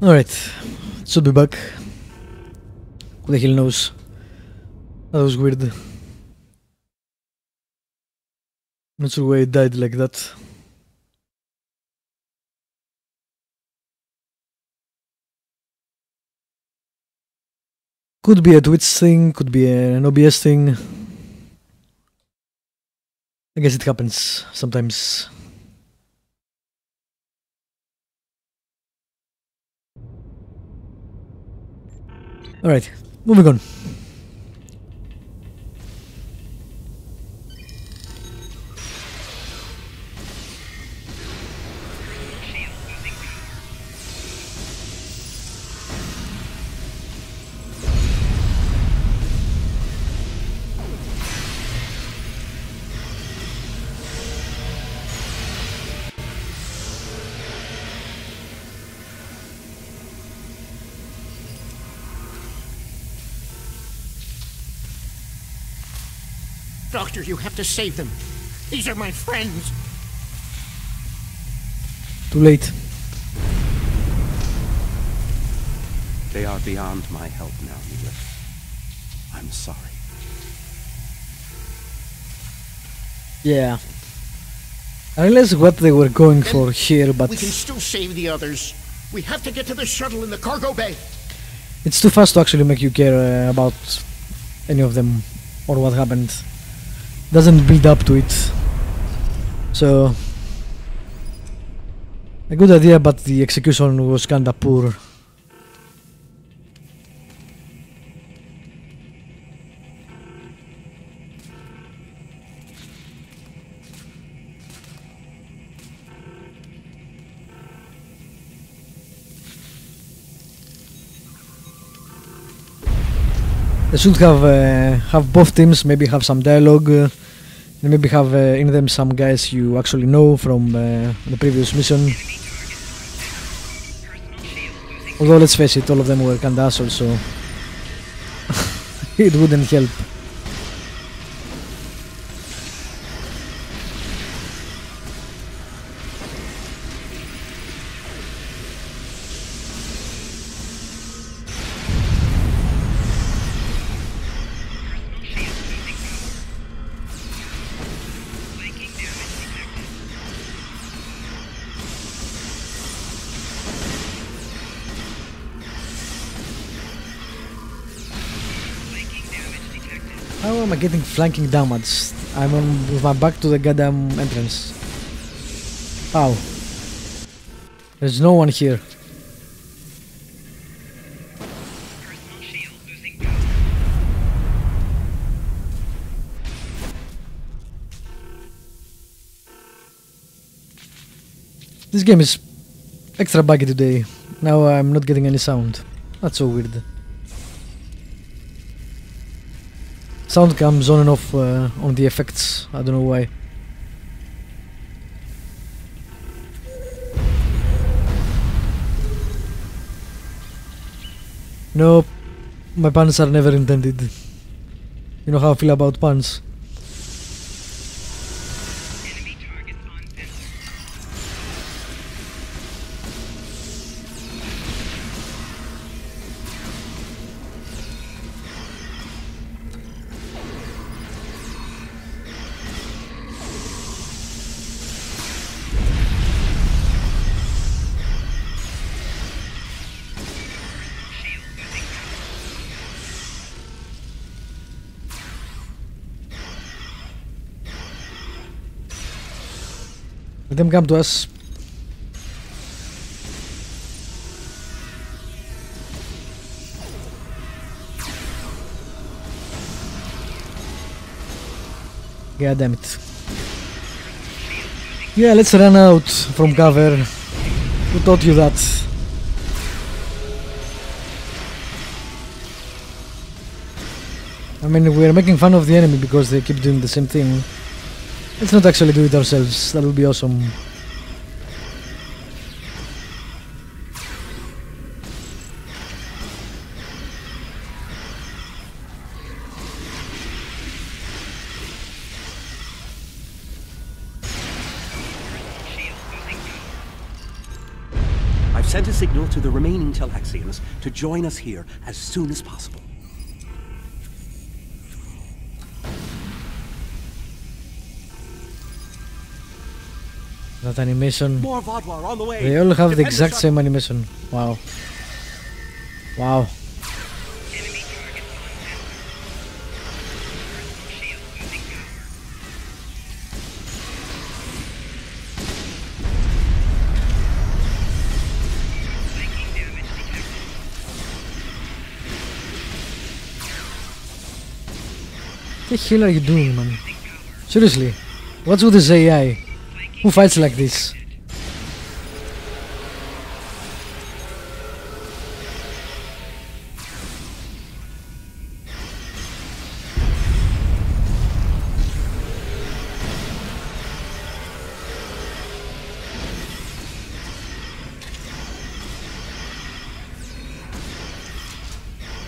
Alright, should be back. Who the hell knows? That was weird. Not sure why it died like that. Could be a Twitch thing, could be an OBS thing. I guess it happens sometimes. Alright, moving on. Doctor, you have to save them. These are my friends. Too late. They are beyond my help now, Neela. I'm sorry. Yeah. I realized what they were going for here, but we can still save the others. We have to get to the shuttle in the cargo bay. it's too fast to actually make you care about any of them or what happened. Doesn't build up to it. So a good idea, but the execution was kinda poor. They should have both teams, maybe have some dialogue, and maybe have in them some guys you actually know from the previous mission. Although let's face it, all of them were kinda assholes, so it wouldn't help. How am I getting flanking damage? I'm on with my back to the goddamn entrance. How? There's no one here. This game is extra buggy today. Now I'm not getting any sound. That's so weird. Sound comes on and off on the effects. I don't know why. Nope. My puns are never intended. You know how I feel about puns. Let them come to us. God damn it. Yeah, let's run out from cover. Who taught you that? I mean, we're making fun of the enemy because they keep doing the same thing. Let's not actually do it ourselves. That would be awesome. I've Send a signal to the remaining Talaxians to join us here as soon as possible. That animation. More Vodwar on the way. They all have the exact same animation. Wow. Wow. What the hell are you doing, man? Seriously, what's with this AI? Who fights like this?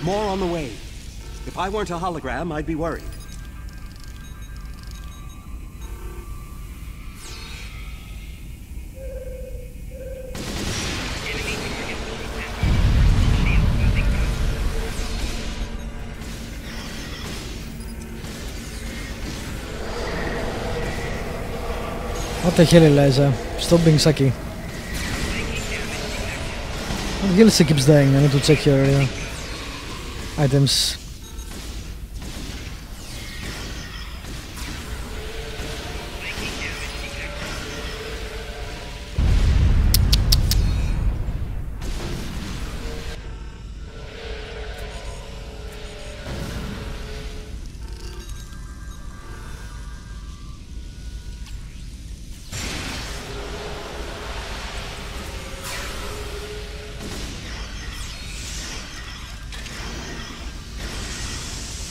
More on the way. If I weren't a hologram, I'd be worried. What the hell, Eliza? Stop being sucky. What the hell, she keeps dying? I need to check her items.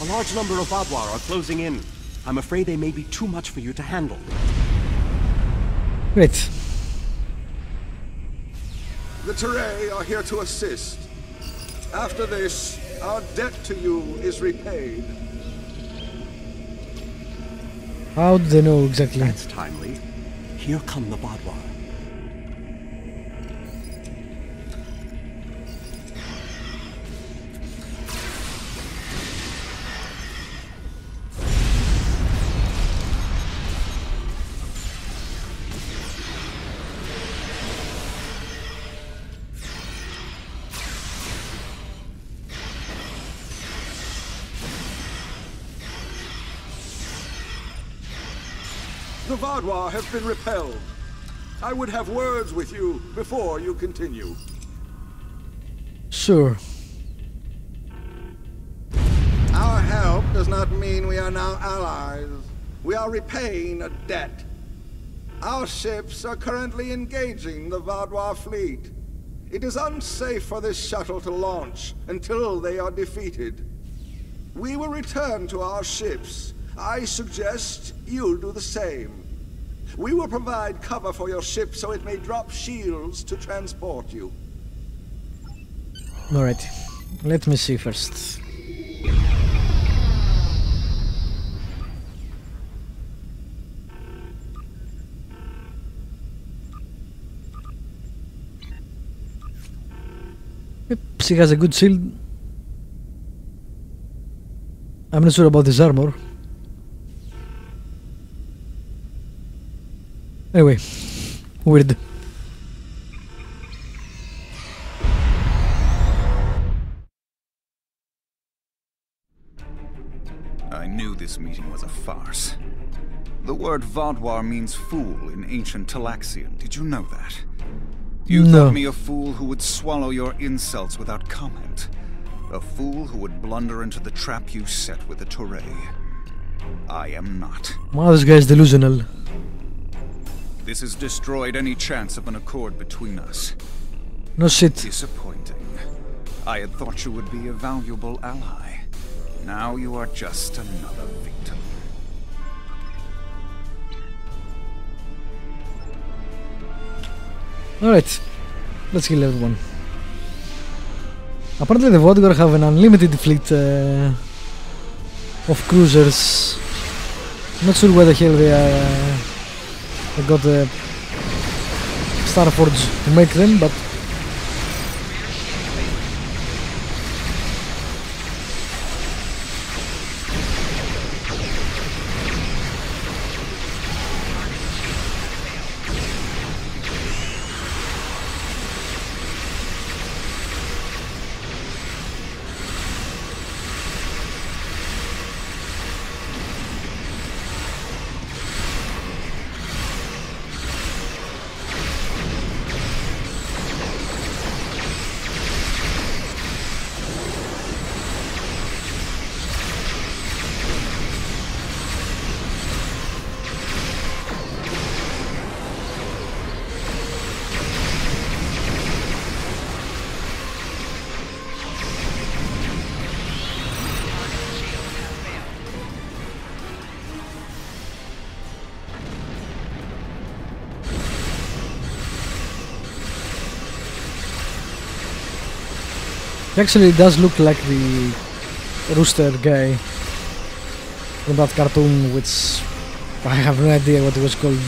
A large number of Vodwar are closing in. I'm afraid they may be too much for you to handle. Great. The Teray are here to assist. After this, our debt to you is repaid. How do they know exactly? That's timely. Here come the Vodwar. The Vodwar have been repelled. I would have words with you before you continue. Sure. Our help does not mean we are now allies. We are repaying a debt. Our ships are currently engaging the Vodwar fleet. It is unsafe for this shuttle to launch until they are defeated. We will return to our ships. I suggest you do the same. We will provide cover for your ship so it may drop shields to transport you. Alright. Let me see first. Yep, she has a good shield. I'm not sure about this armor. Anyway, weird. I knew this meeting was a farce. The word Vodwar means fool in ancient Talaxian. Did you know that? You thought me a fool who would swallow your insults without comment. A fool who would blunder into the trap you set with the Teray. I am not. Wow, this guy's delusional. This has destroyed any chance of an accord between us. No shit. Disappointing. I had thought you would be a valuable ally. Now you are just another victim. Alright, let's kill everyone. Apparently the Vodgar have an unlimited fleet of cruisers. Not sure where the hell they are. They got the Starforge to make them, but He actually does look like the rooster guy from that cartoon, which I have no idea what it was called.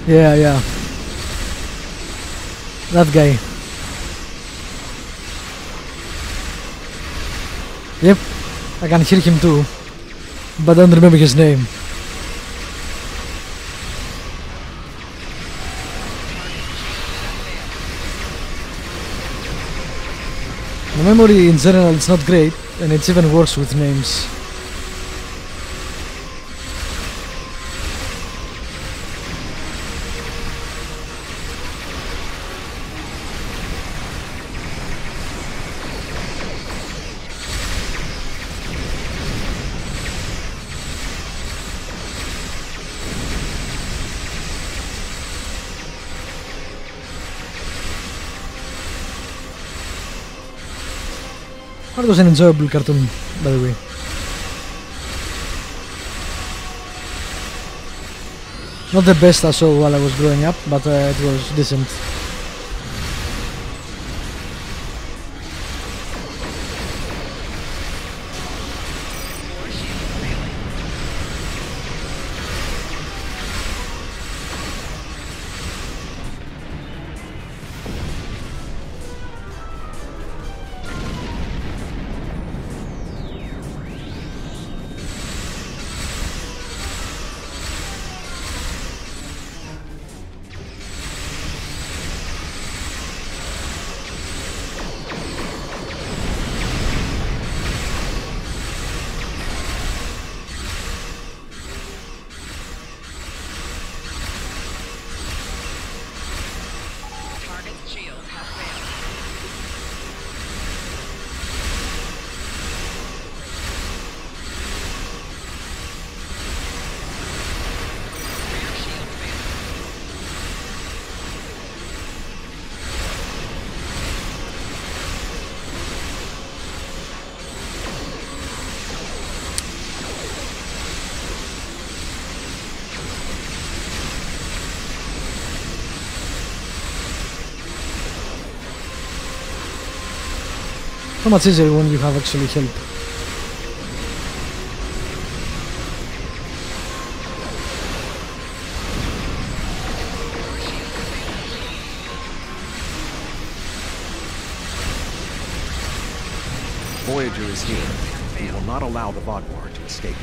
Yeah, yeah. That guy. Yep, I can hear him too, but I don't remember his name. My memory in general is not great, and it's even worse with names. That was an enjoyable cartoon, by the way. Not the best I saw while I was growing up, but it was decent. So much easier when you have actually help. Voyager is here. We will not allow the Vaadwaur to escape.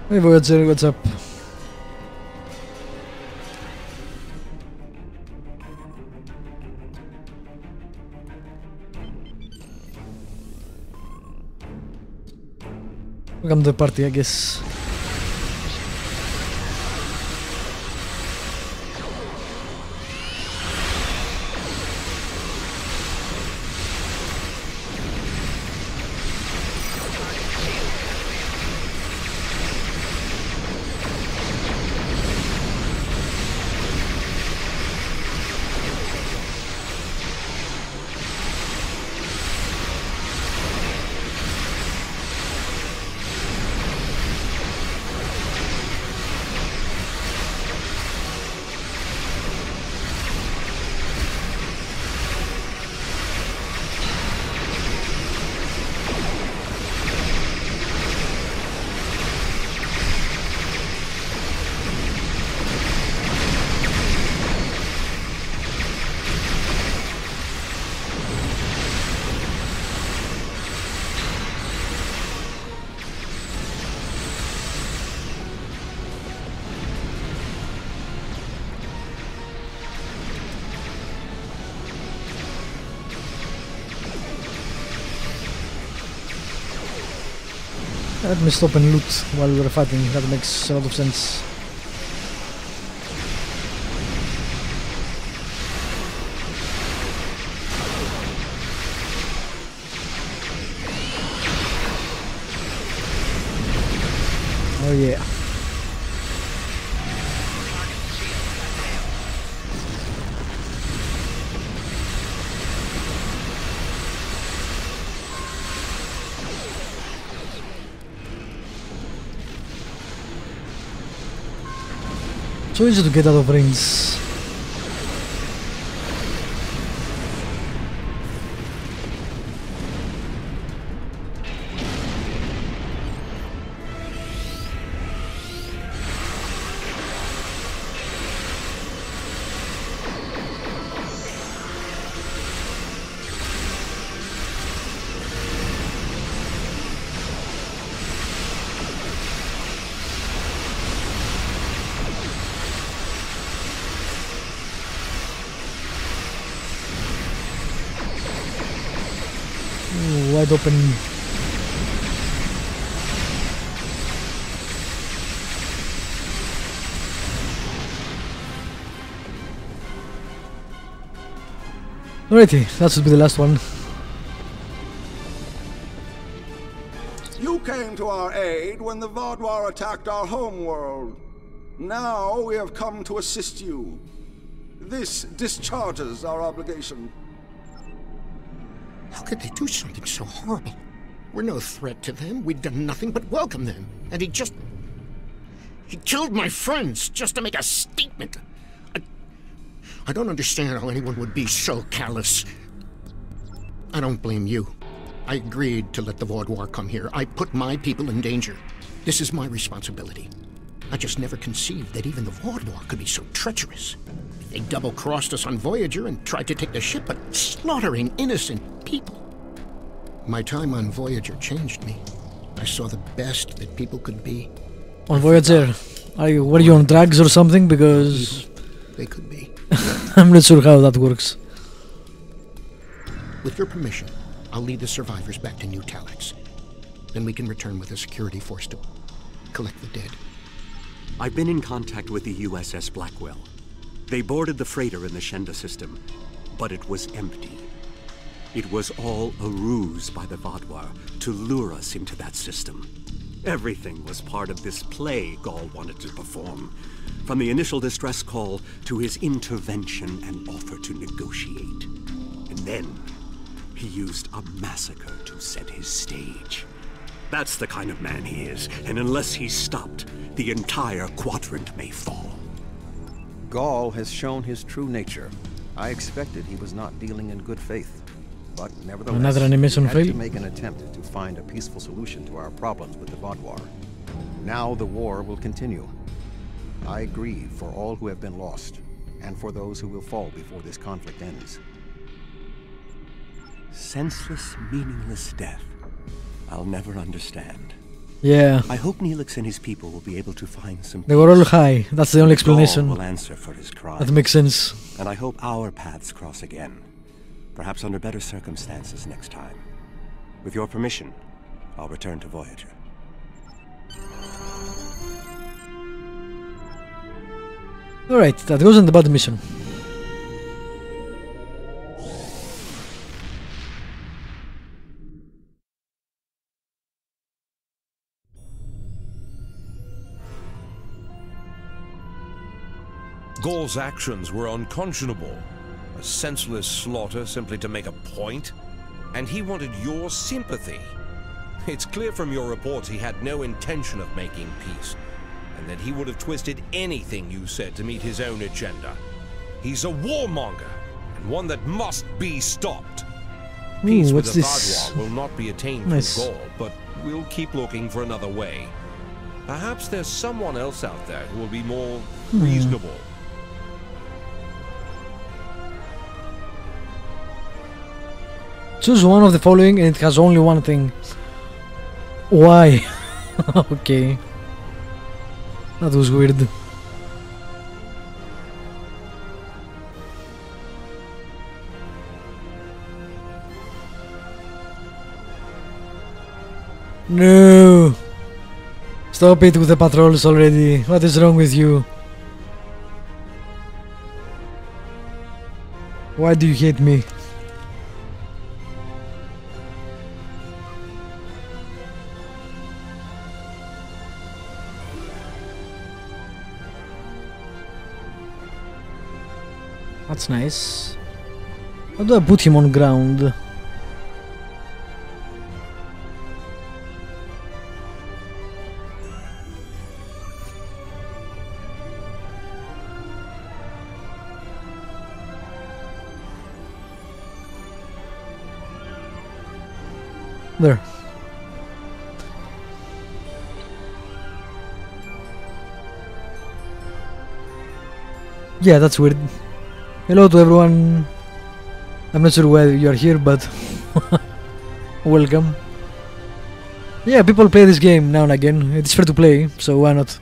Hey Voyager, what's up? Welcome to the party, I guess. Let me stop and loot while we're fighting. That makes a lot of sense. Oh yeah. So easy to get out of range. Wide open. Alrighty, that should be the last one. You came to our aid when the Vaadwaur attacked our homeworld. Now we have come to assist you. This discharges our obligation. How could they do something so horrible? We're no threat to them. We'd done nothing but welcome them. And he killed my friends just to make a statement. I don't understand how anyone would be so callous. I don't blame you. I agreed to let the Vaadwaur come here. I put my people in danger. This is my responsibility. I just never conceived that even the Vaadwaur could be so treacherous. They double-crossed us on Voyager and tried to take the ship, but slaughtering innocent people. My time on Voyager changed me. I saw the best that people could be. On Voyager? Were you on drugs or something? Because they could be. I'm not sure how that works. With your permission, I'll lead the survivors back to New Talax. Then we can return with a security force to collect the dead. I've been in contact with the USS Blackwell. They boarded the freighter in the Shenda system, but it was empty. It was all a ruse by the Vaadwaur to lure us into that system. Everything was part of this play Gaul wanted to perform, from the initial distress call to his intervention and offer to negotiate. And then, he used a massacre to set his stage. That's the kind of man he is, and unless he's stopped, the entire quadrant may fall. Gaul has shown his true nature. I expected he was not dealing in good faith. But nevertheless, another animation we had fail. to make an attempt to find a peaceful solution to our problems with the Vaadwaur. Now the war will continue. I grieve for all who have been lost, and for those who will fall before this conflict ends. Senseless, meaningless death. I'll never understand. Yeah. I hope Neelix and his people will be able to find some They were all high. That's the only explanation. Gaul will answer for his crime. That makes sense. And I hope our paths cross again. Perhaps under better circumstances next time. With your permission, I'll return to Voyager. Alright, that wasn't a bad mission. Gaul's actions were unconscionable. A senseless slaughter simply to make a point. And he wanted your sympathy. It's clear from your reports he had no intention of making peace, and that he would have twisted anything you said to meet his own agenda. He's a warmonger, and one that must be stopped. Peace with the Vaadwaur will not be attained through Gaul, but we'll keep looking for another way. Perhaps there's someone else out there who will be more reasonable. Choose one of the following and it has only one thing. Why? Okay. That was weird. No. Stop it with the patrols already. What is wrong with you? Why do you hate me? That's nice. How do I put him on ground? There. Yeah, that's weird. Hello to everyone. I'm not sure why you're here, but welcome. Yeah, people play this game now and again. It's free to play, so why not?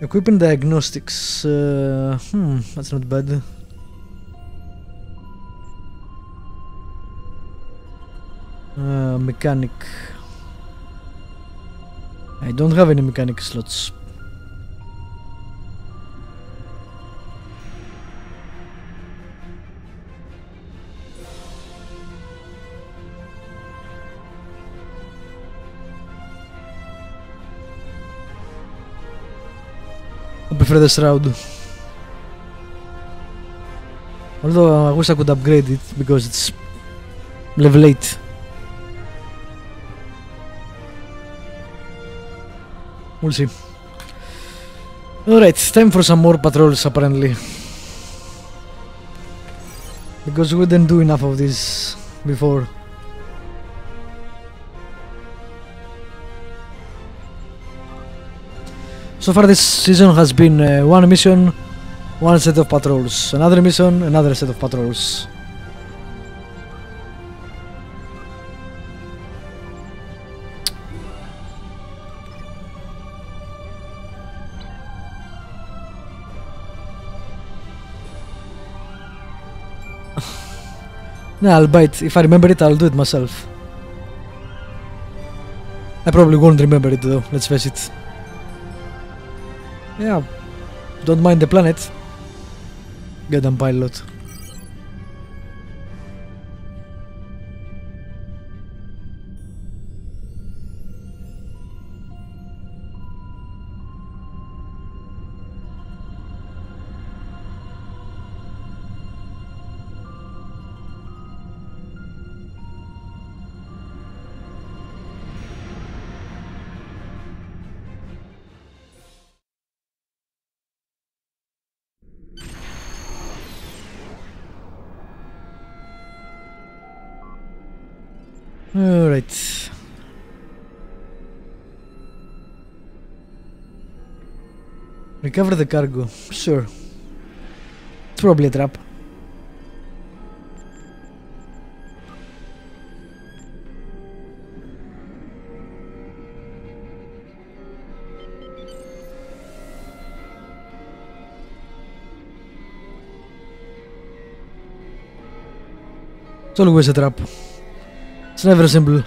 Equipping diagnostics. That's not bad. Mechanic. I don't have any mechanic slots. I prefer the shroud. Although I wish I could upgrade it because it's level 8. We'll see. Alright, time for some more patrols apparently. Because we didn't do enough of this before. So far this season has been one mission, one set of patrols. Another mission, another set of patrols. Nah, I'll bite. If I remember it, I'll do it myself. I probably won't remember it though, let's face it. Yeah, don't mind the planet. Goddamn pilot. Alright. Recover the cargo. Sure. It's probably a trap. It's always a trap. It's never simple.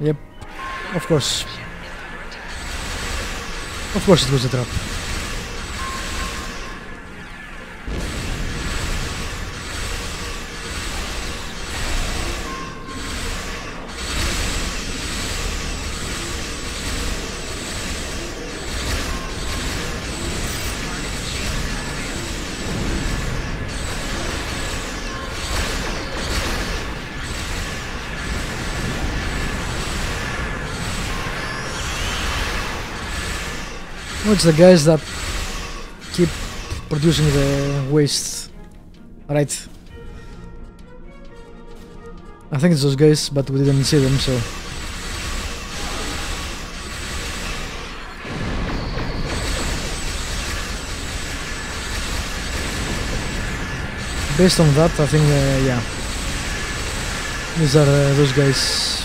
Yep, of course. Of course it was a trap. Oh, it's the guys that keep producing the waste. Right. I think it's those guys, but we didn't see them, so... Based on that, I think, yeah. These are those guys.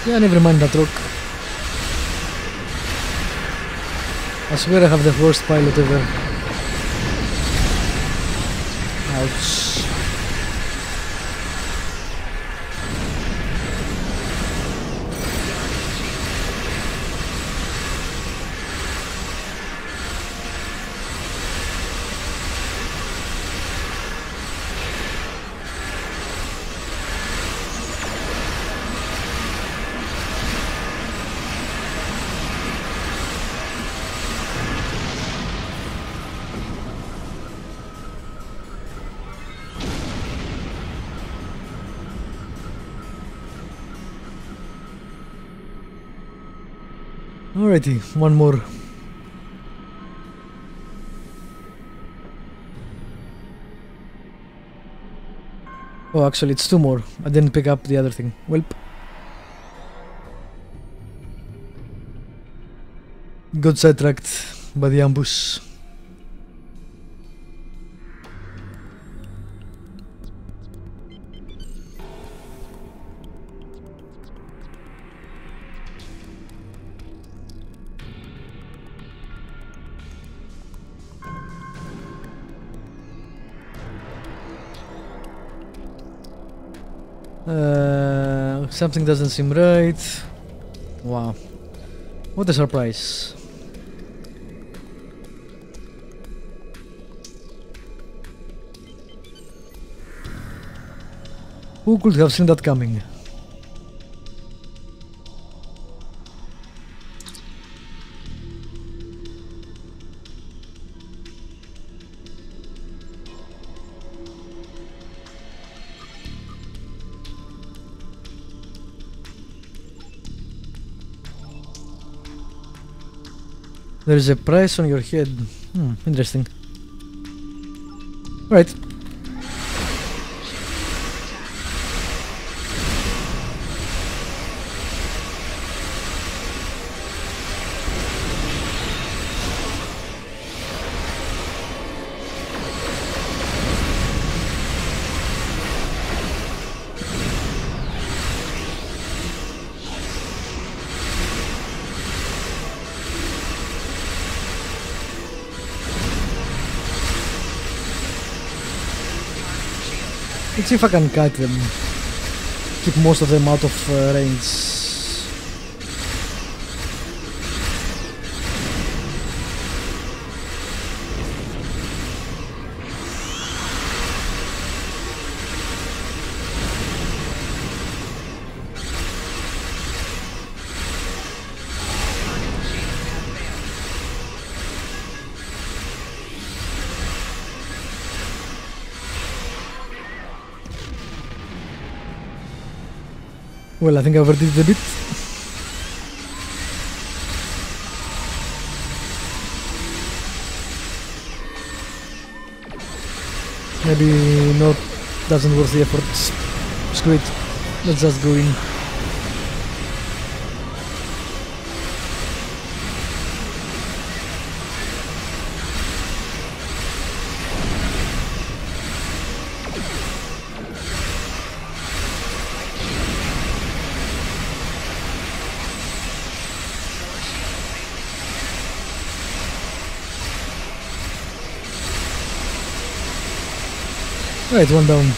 Yeah, never mind that rock. I swear I have the worst pilot ever. Ouch. Alrighty, one more. Oh, actually, it's two more. I didn't pick up the other thing. Welp. Got sidetracked by the ambush. Something doesn't seem right. Wow. What a surprise. Who could have seen that coming? There is a price on your head. Interesting. Right. Let's see if I can kite them. Keep most of them out of range. Well, I think I overdid it a bit. Maybe not, doesn't worth the effort. Screw it. Let's just go in. Right, one down.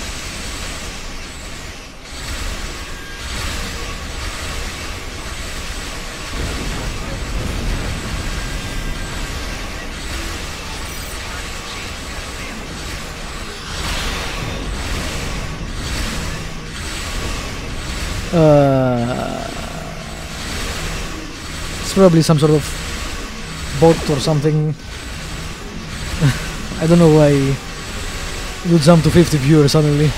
probably some sort of bot or something. I don't know why it would jump to 50 viewers suddenly.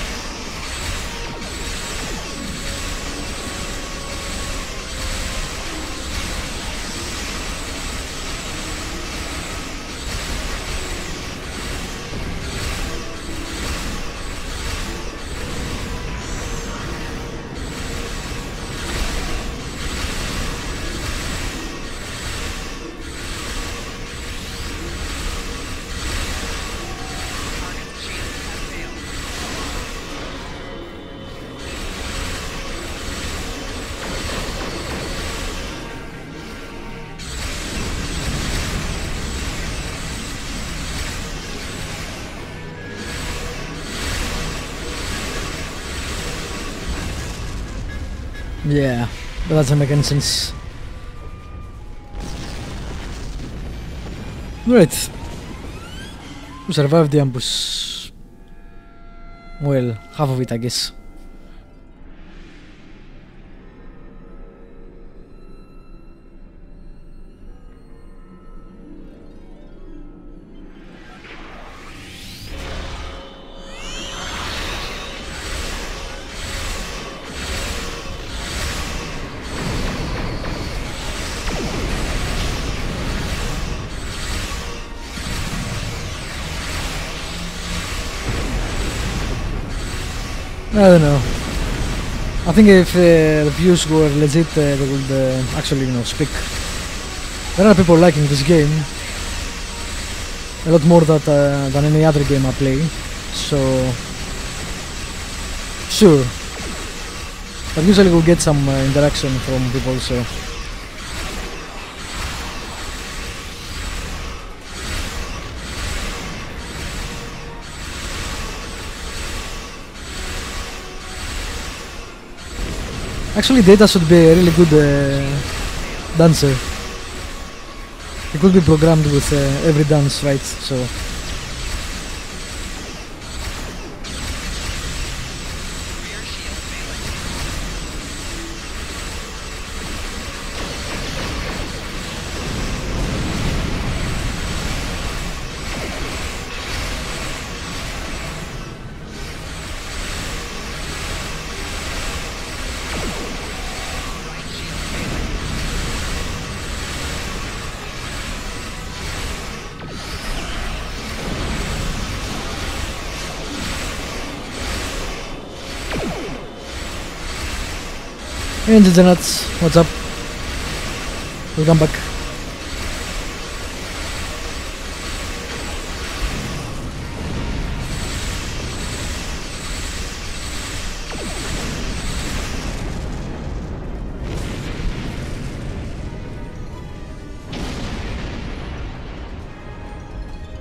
Yeah, but that doesn't make any sense. Right. We survived the ambush. Well, half of it, I guess. I don't know. I think if the views were legit, they would actually, speak. There are people liking this game a lot more than any other game I play. So, sure. But usually we'll get some interaction from people. So. Actually, Data should be a really good dancer. He could be programmed with every dance, right? So. Hey Nuts, what's up? Welcome back.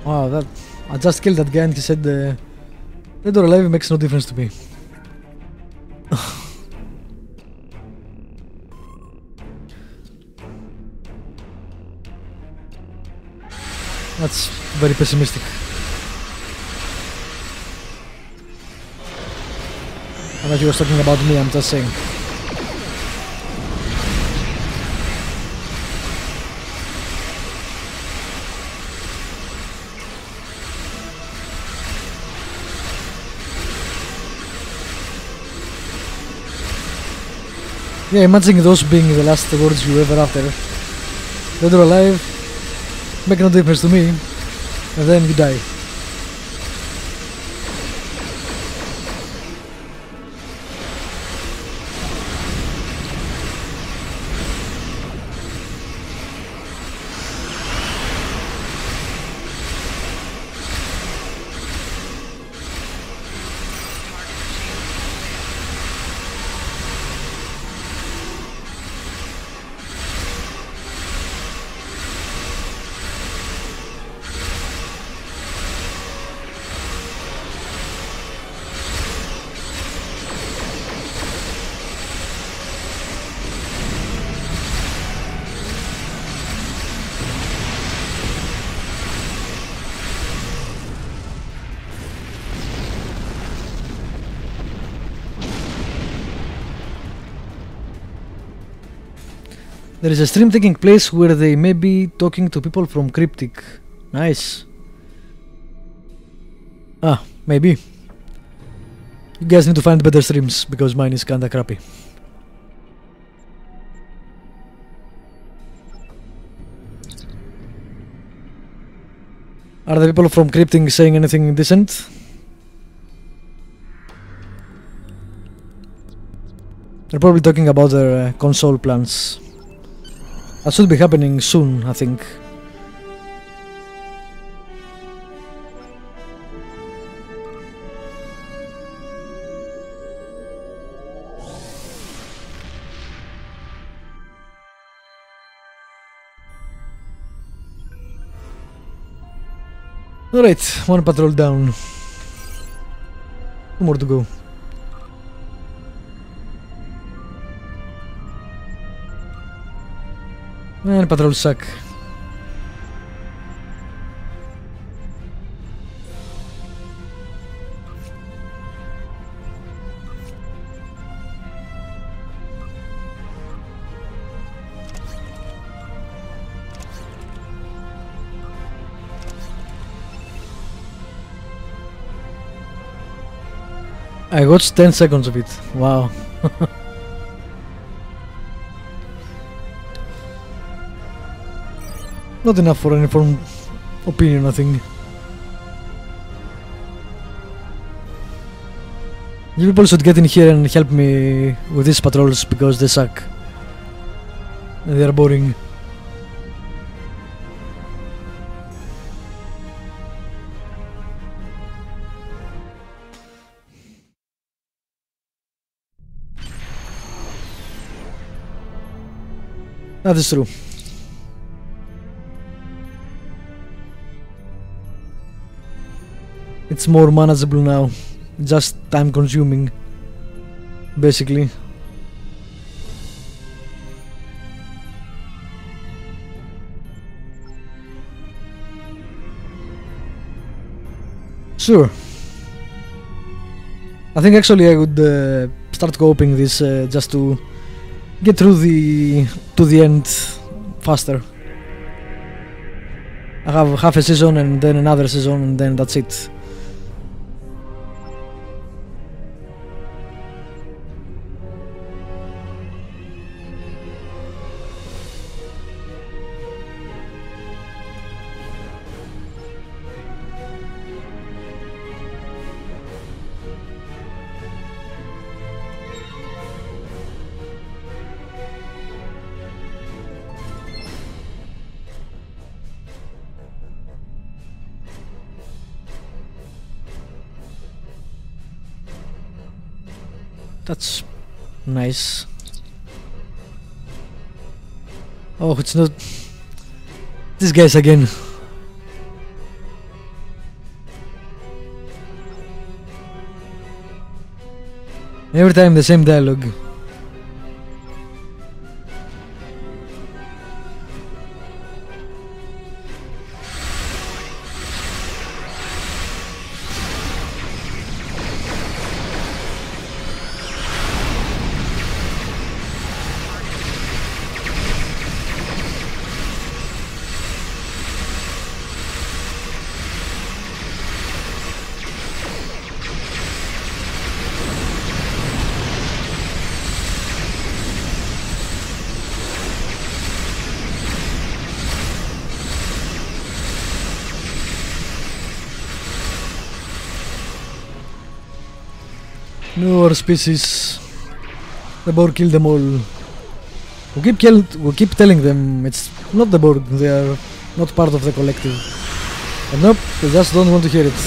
Wow, I just killed that guy and he said dead or alive makes no difference to me. That's very pessimistic. I thought you were talking about me, I'm just saying. Yeah, imagine those being the last words you ever utter. Dead or alive, make no difference to me, and then you die. There is a stream taking place where they may be talking to people from Cryptic. Nice. Ah, maybe. You guys need to find better streams, because mine is kinda crappy. Are the people from Cryptic saying anything decent? They're probably talking about their console plans. That should be happening soon, I think. Alright, one patrol down. Two more to go. And patrol suck. I watched 10 seconds of it. Wow. Not enough for an informed opinion, I think. You people should get in here and help me with these patrols because they suck. They are boring. That is true. It's more manageable now, just time consuming, basically. Sure. I think actually I would start co-oping this just to get through to the end faster. I have half a season and then another season and then that's it. That's nice. Oh, it's not these guys again. Every time the same dialogue. No, our species. The Borg killed them all. We keep telling them it's not the Borg, they are not part of the collective. But nope, they just don't want to hear it.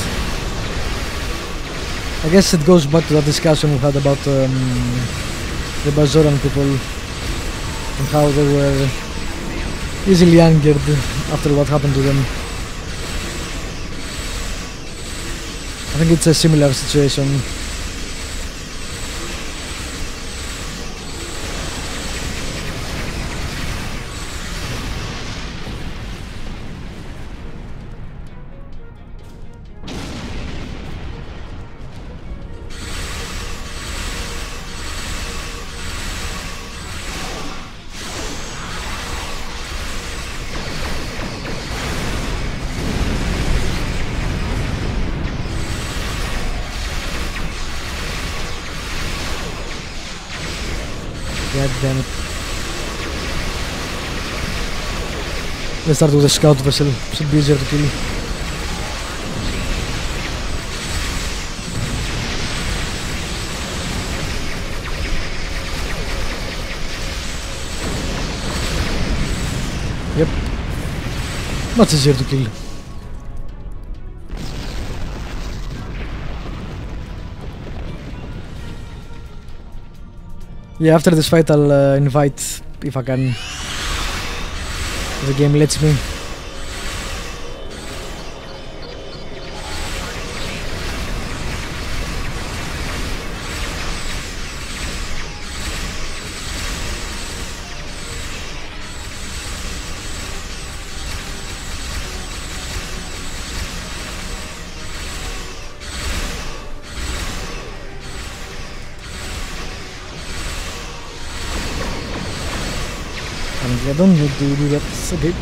I guess it goes back to that discussion we had about the Bajoran people and how they were easily angered after what happened to them. I think it's a similar situation. damn it. Let's start with the scout vessel, should be easier to kill. Yep, much easier to kill. Yeah, after this fight I'll invite, if I can, if the game lets me. I don't need to do that. It's okay.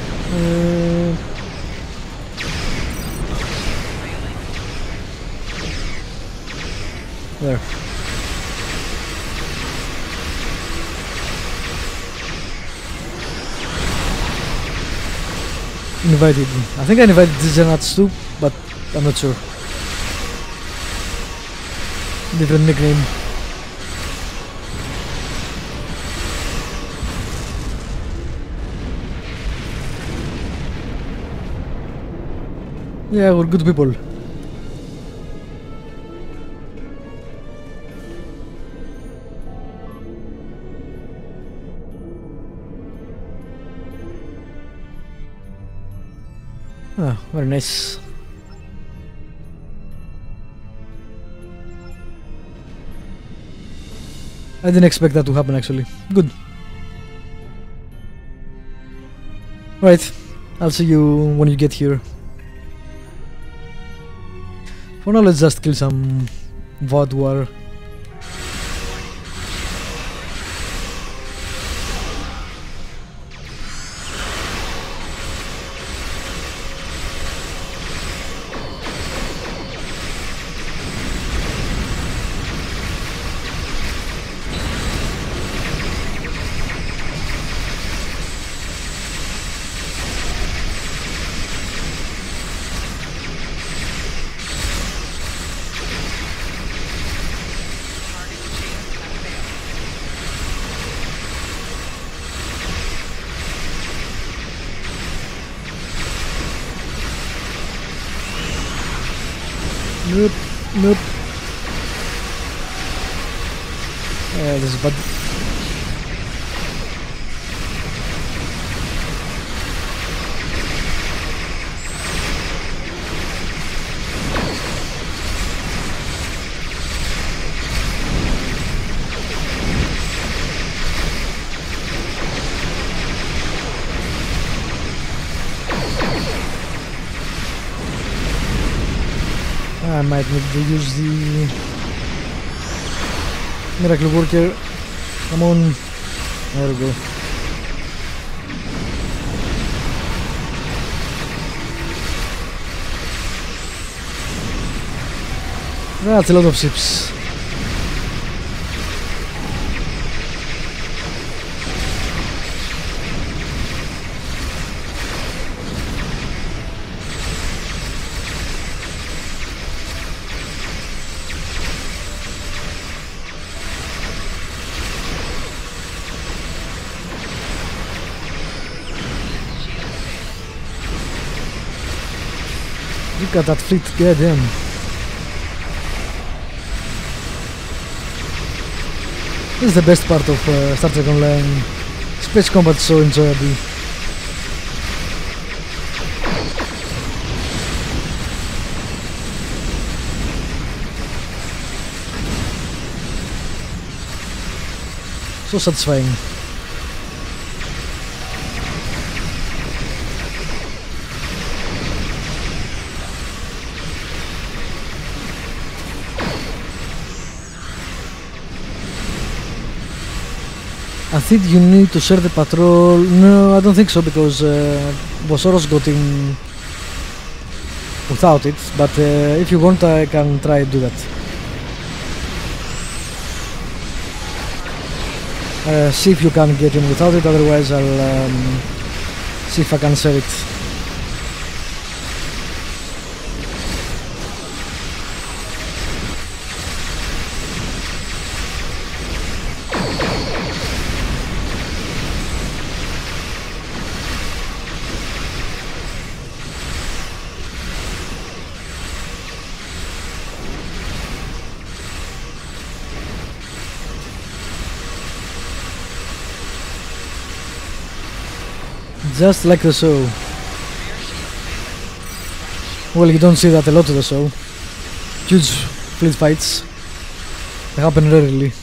There. Invited. I think I invited Zizanats too, but I'm not sure. Different nickname. Yeah, we're good people. Ah, very nice. I didn't expect that to happen actually. Good. Right, I'll see you when you get here. For now, let's just kill some Vaadwaur. Nope, nope. This is bad. I might need to use the Miracle Worker. Come on. There we go. That's a lot of ships. Look at that fleet, goddamn. This is the best part of Star Trek Online. Space combat is so enjoyable. So satisfying. I think you need to share the patrol. No, I don't think so, because Bosoros got in without it, but if you want I can try to do that. See if you can get in without it, otherwise I'll see if I can sell it. Just like the show. Well, you don't see that a lot of the show. Huge fleet fights. They happen rarely.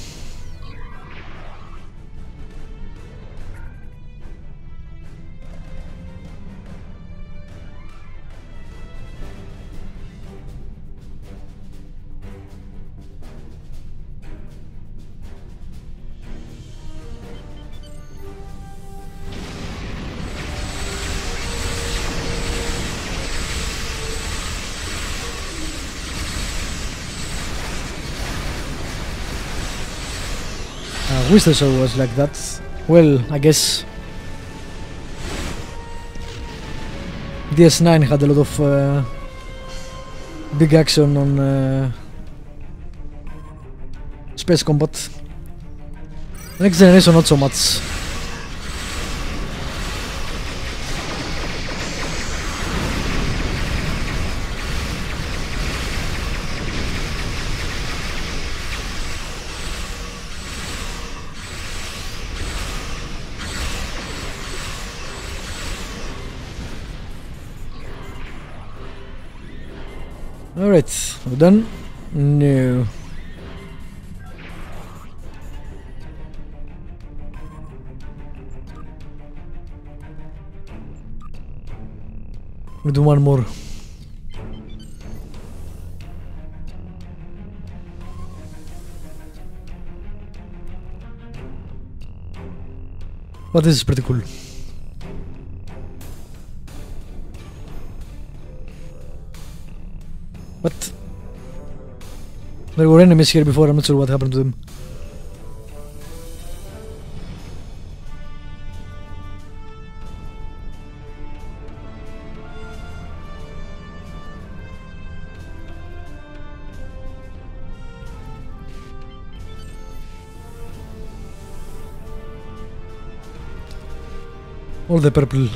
I wish the show was like that. Well, I guess DS9 had a lot of big action on space combat. Next generation not so much. Alright, we're done? No. We do one more. But this is pretty cool. What? There were enemies here before, I'm not sure what happened to them. All the purple.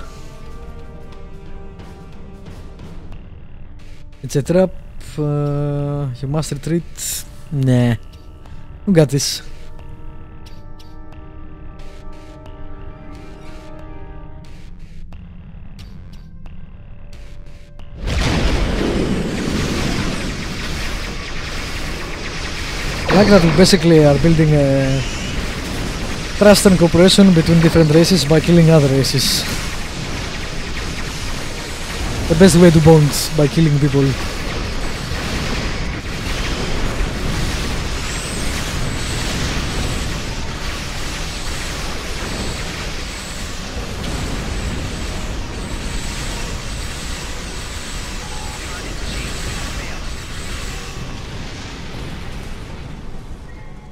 It's a trap. You must retreat. Nah. We got this. Like that we basically are building a trust and cooperation between different races by killing other races. The best way to bond, by killing people.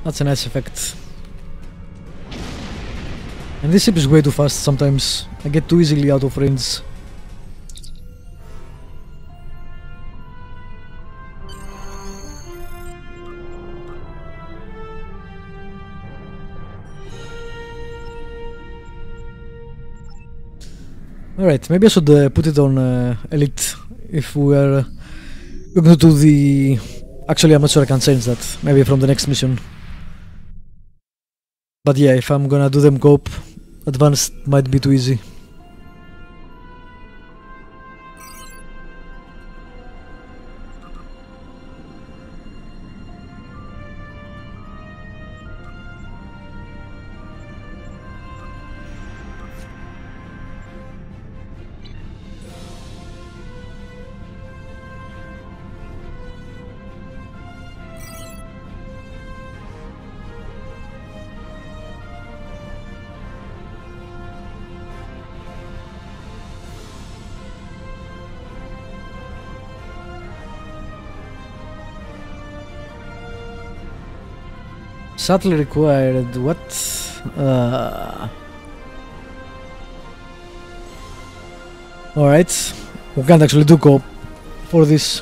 That's a nice effect. And this ship is way too fast sometimes. I get too easily out of range. Alright, maybe I should put it on Elite if we are going to do the... Actually, I'm not sure I can change that. Maybe from the next mission. But yeah, if I'm gonna do them co-op, Advanced might be too easy. Shuttle required. What? Alright. We can't actually do co-op for this.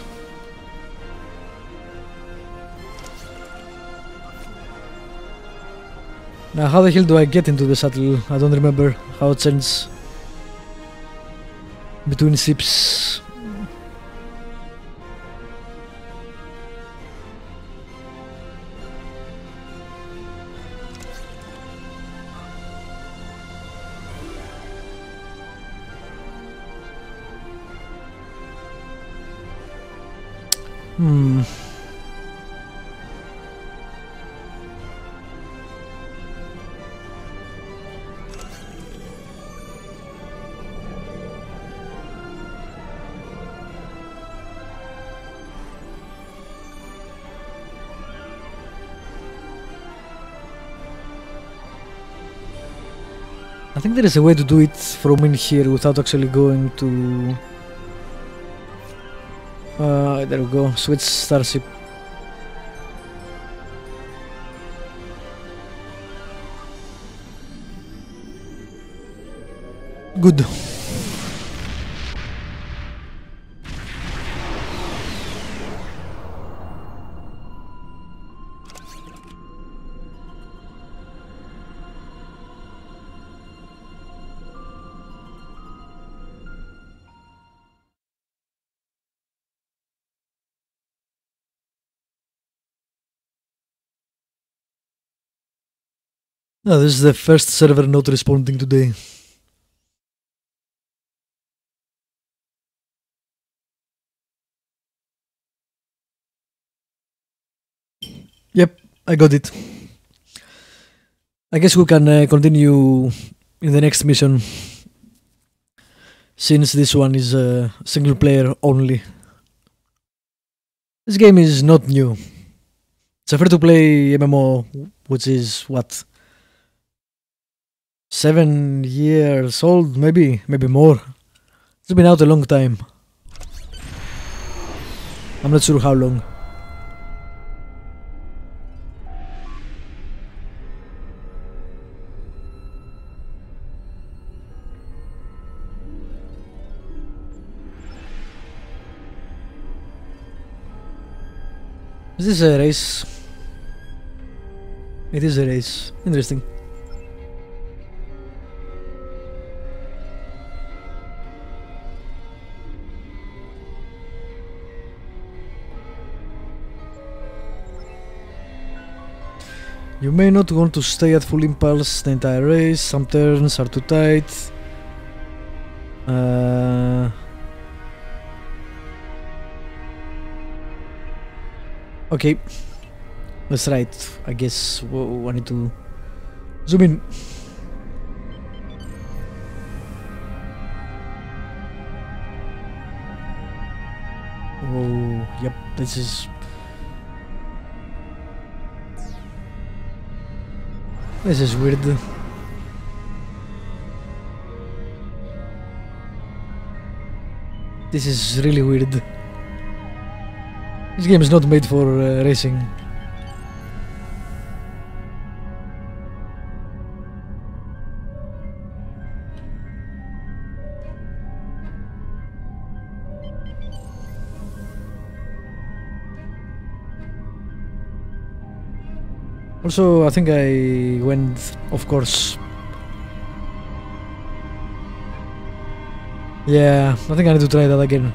Now how the hell do I get into the shuttle? I don't remember how it changes between ships. I think there is a way to do it from in here without actually going to... there we go, switch starship. Good. No, this is the first server not responding today. Yep, I got it. I guess we can continue in the next mission, since this one is single player only. This game is not new. It's a free-to-play MMO, which is what? 7 years old, maybe more. It's been out a long time. I'm not sure how long. Is this a race? It is a race. Interesting. You may not want to stay at full impulse the entire race. Some turns are too tight. Okay, let's try it. I guess we need to zoom in. Oh, yep, this is... This is weird. This is really weird. This game is not made for racing. Also, I think I went off course. Yeah, I think I need to try that again.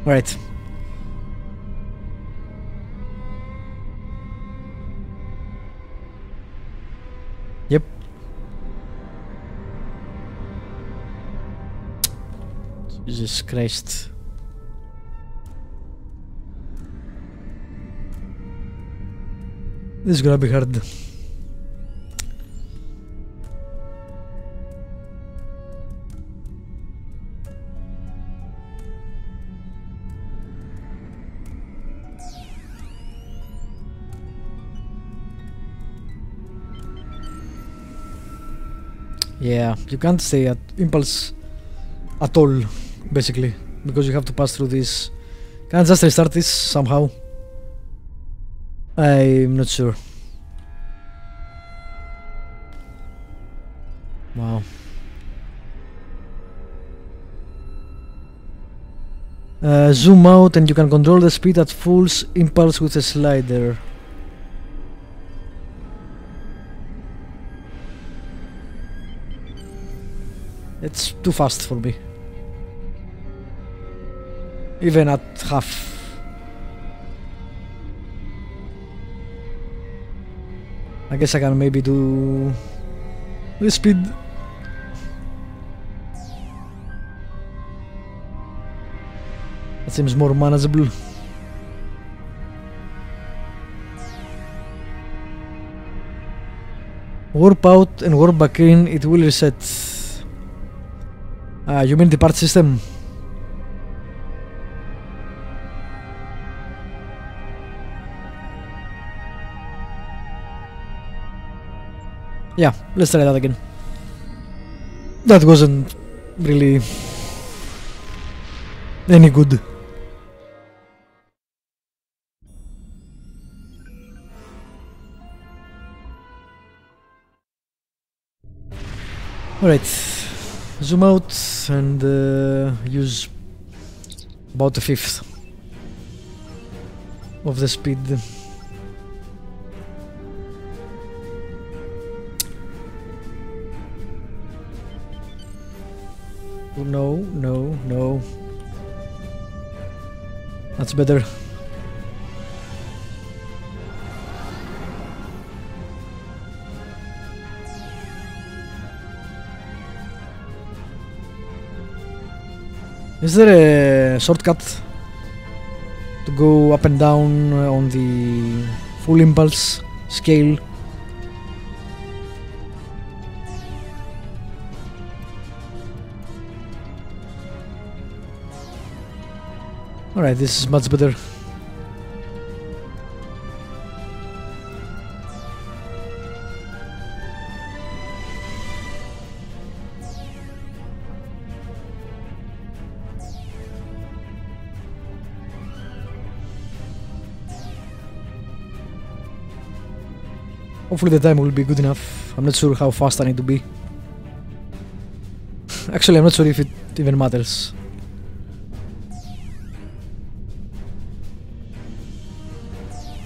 Right. Yep. Jesus Christ. This is gonna be hard. Yeah, you can't stay at impulse at all, basically, because you have to pass through this. Can't just restart this somehow. I'm not sure. Wow. Zoom out and you can control the speed at full impulse with a slider. It's too fast for me. Even at half. I guess I can maybe do the speed. That seems more manageable. Warp out and warp back in, it will reset. You mean the part system? Yeah, let's try that again. That wasn't really any good. Alright, zoom out and use about a fifth of the speed. No, no, no. That's better. Is there a shortcut to go up and down on the full impulse scale? Alright, this is much better. Hopefully the time will be good enough. I'm not sure how fast I need to be. Actually, I'm not sure if it even matters.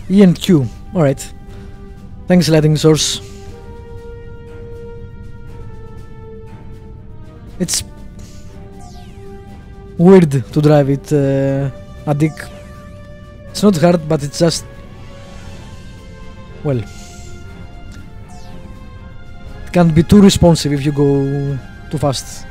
E and Q. Alright. Thanks, lighting source. It's weird to drive it, Addic. It's not hard, but it's just... well... it can't be too responsive if you go too fast.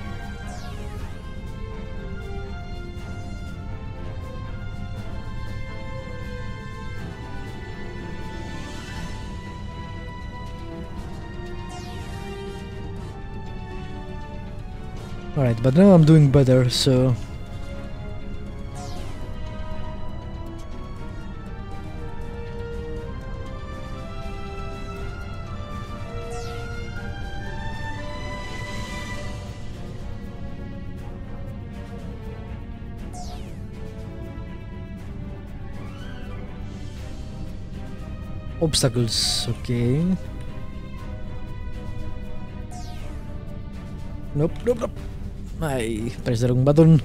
Alright, but now I'm doing better, so... obstacles, okay. Nope, nope, nope. I pressed the wrong button.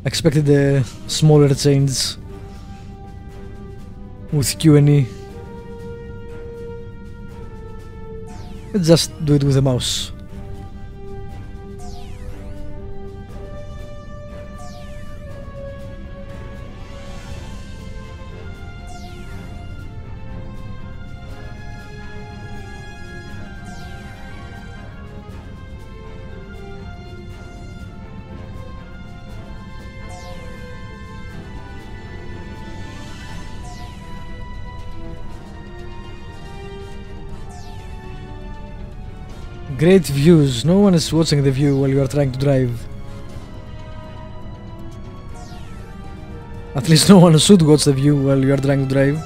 Expected a smaller change with Q and E. Let's just do it with the mouse. Great views. No one is watching the view while you are trying to drive. At least no one should watch the view while you are trying to drive.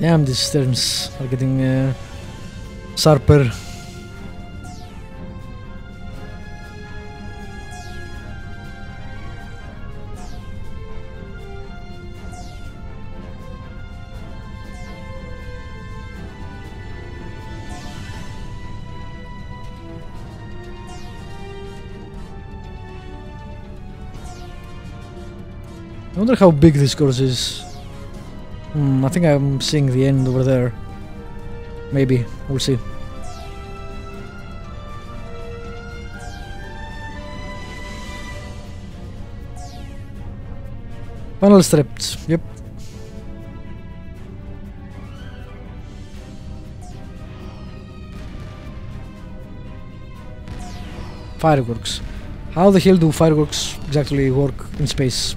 Damn, these terms are getting sharper. I wonder how big this course is. I think I'm seeing the end over there. Maybe, we'll see. Panel stripped, yep. Fireworks. How the hell do fireworks exactly work in space?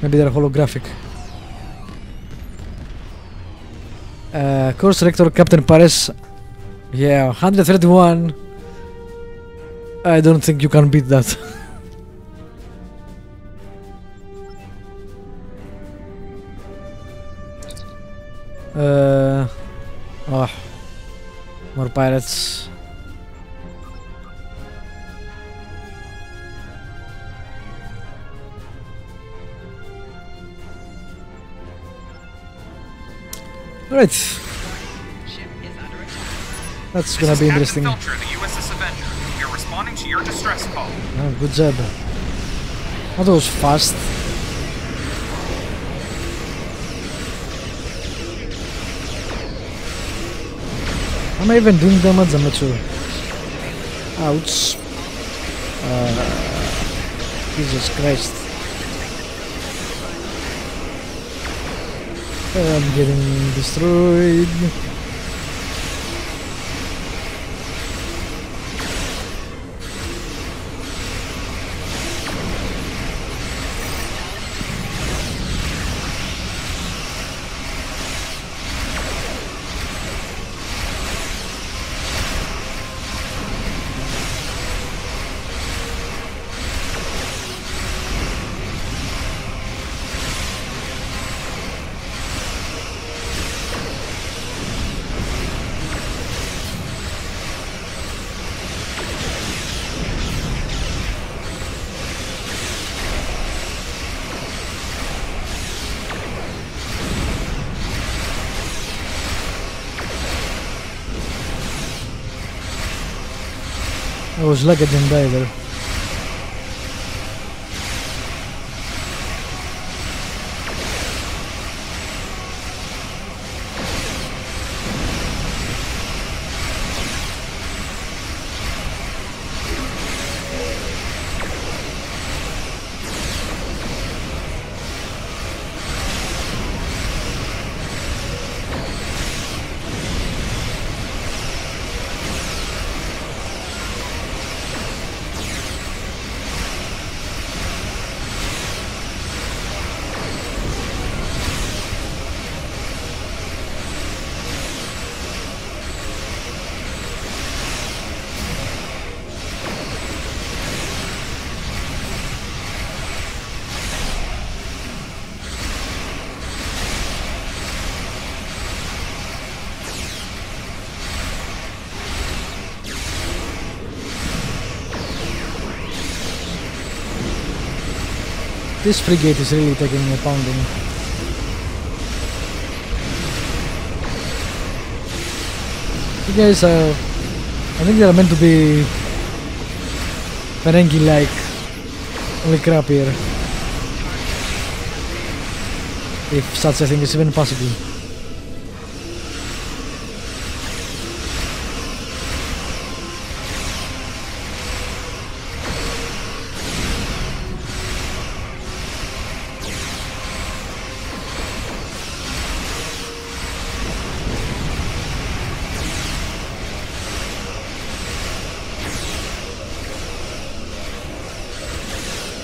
Maybe they're holographic. Course Rector Captain Paris. Yeah, 131. I don't think you can beat that. Oh, more pirates. Alright. That's gonna be interesting. Filter, the USS Avenger. We are responding to your distress call. Oh, good job. That was fast. Am I even doing damage? I'm not sure. Ouch. Jesus Christ. I'm getting destroyed. I was lucky I didn't die there. This frigate is really taking a pounding. You guys I think they are meant to be Ferengi-like, only crappier. If such a thing is even possible.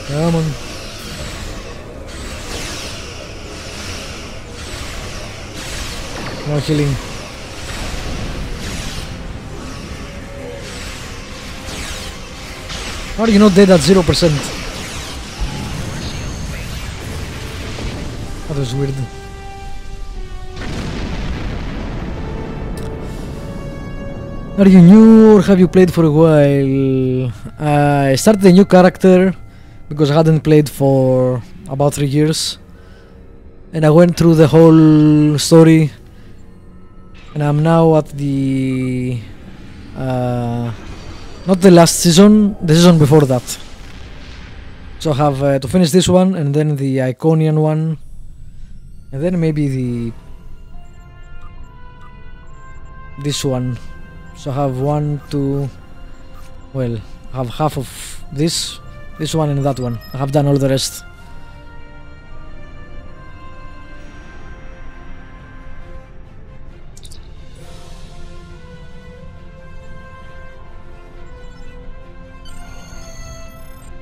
Come on. No healing. How are you not dead at 0%? That was weird. Are you new or have you played for a while? I started a new character because I hadn't played for about 3 years, and I went through the whole story, and I'm now at the not the last season, the season before that. So I have to finish this one and then the Iconian one, and then maybe this one. So I have one, two, well, I have half of this one and that one. I have done all the rest.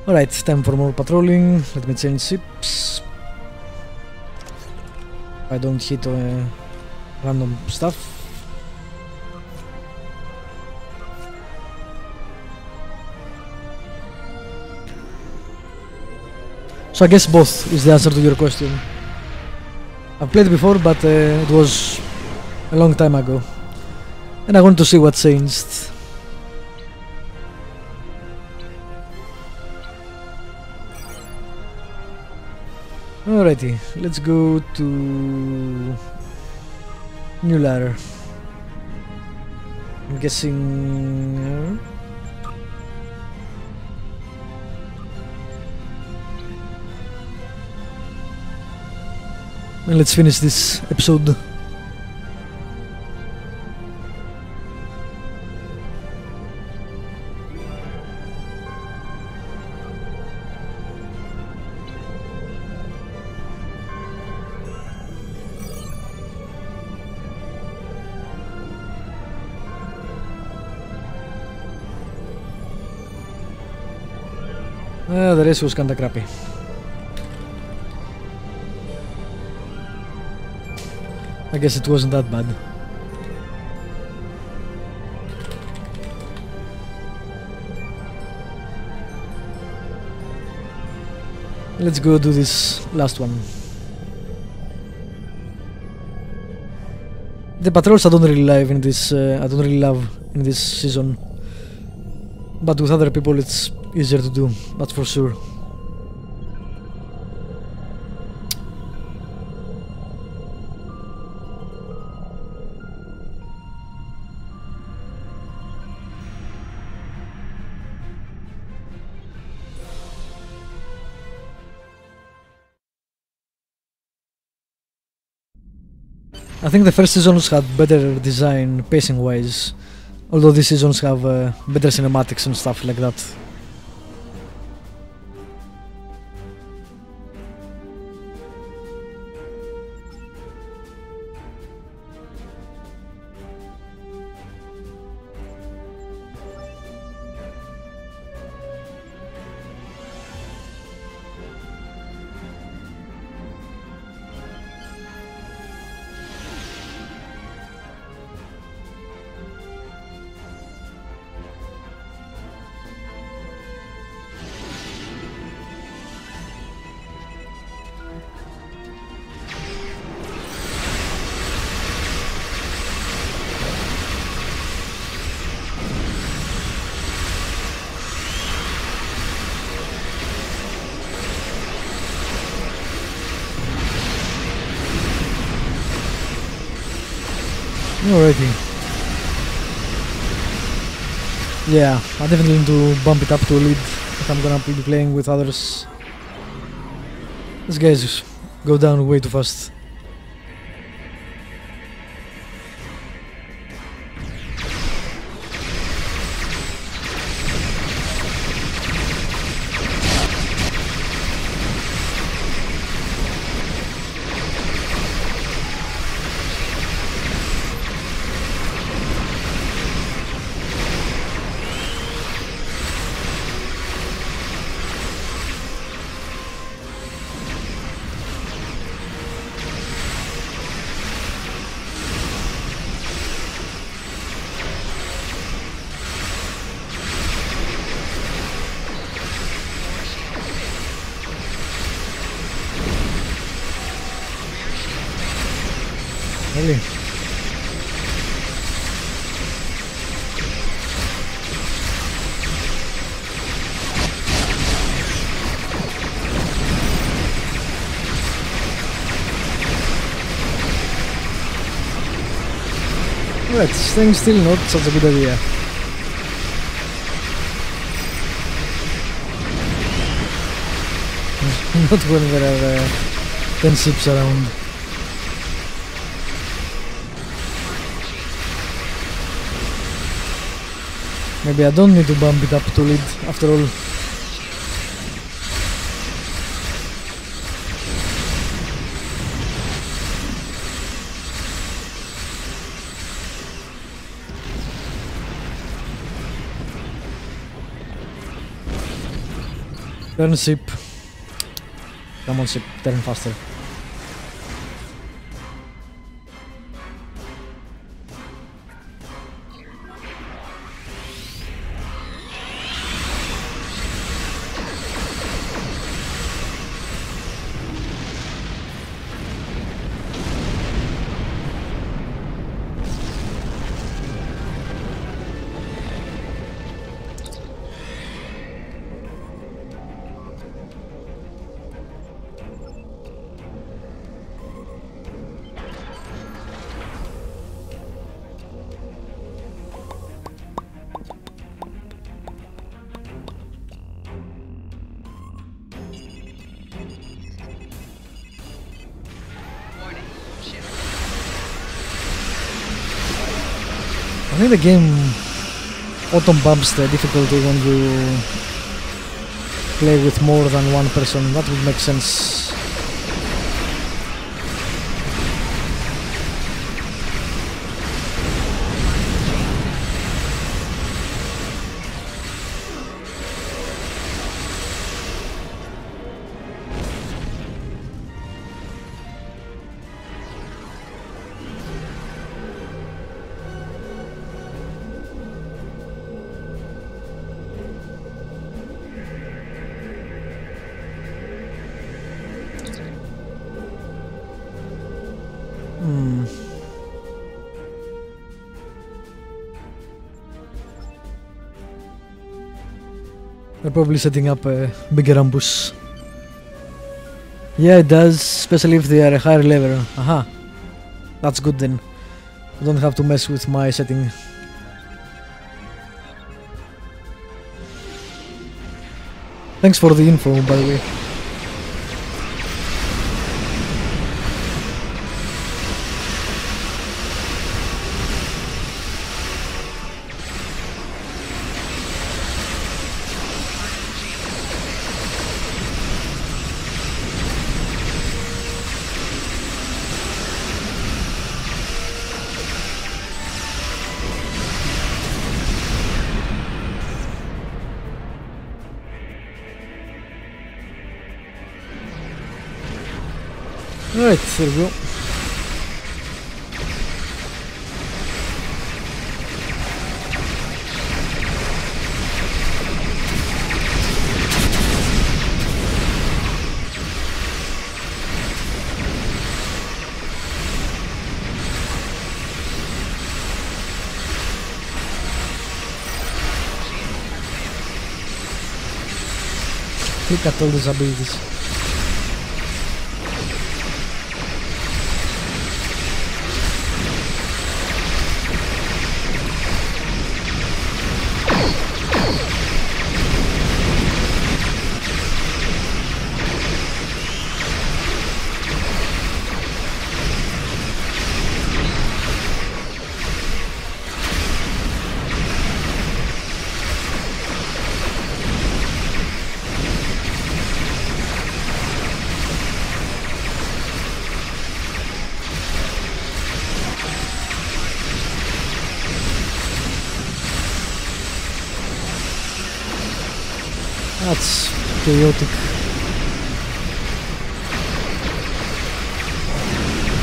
Alright, time for more patrolling. Let me change ships. I don't hit random stuff. So I guess both is the answer to your question. I've played before, but it was a long time ago, and I want to see what changed. Alrighty, let's go to New Ladder. I'm guessing. And let's finish this episode. The race was kinda crappy. I guess it wasn't that bad. Let's go do this last one. The patrols I don't really love in this. I don't really love in this season, but with other people it's easier to do. That's for sure. I think the first seasons had better design pacing wise, although these seasons have better cinematics and stuff like that. Alrighty. Yeah, I definitely need to bump it up to a lead if I'm gonna be playing with others. These guys go down way too fast. Really? Alright, staying still not such a good idea. Not when there are 10 ships around. Maybe I don't need to bump it up to lead after all. Turn ship. Come on ship, turn faster. I think the game auto bumps the difficulty when you play with more than one person. That would make sense. They're probably setting up a bigger ambush. Yeah, it does, especially if they are a higher level. Aha, that's good then. I don't have to mess with my setting. Thanks for the info, by the way. Right, there we go. Look at all these abilities. That's chaotic.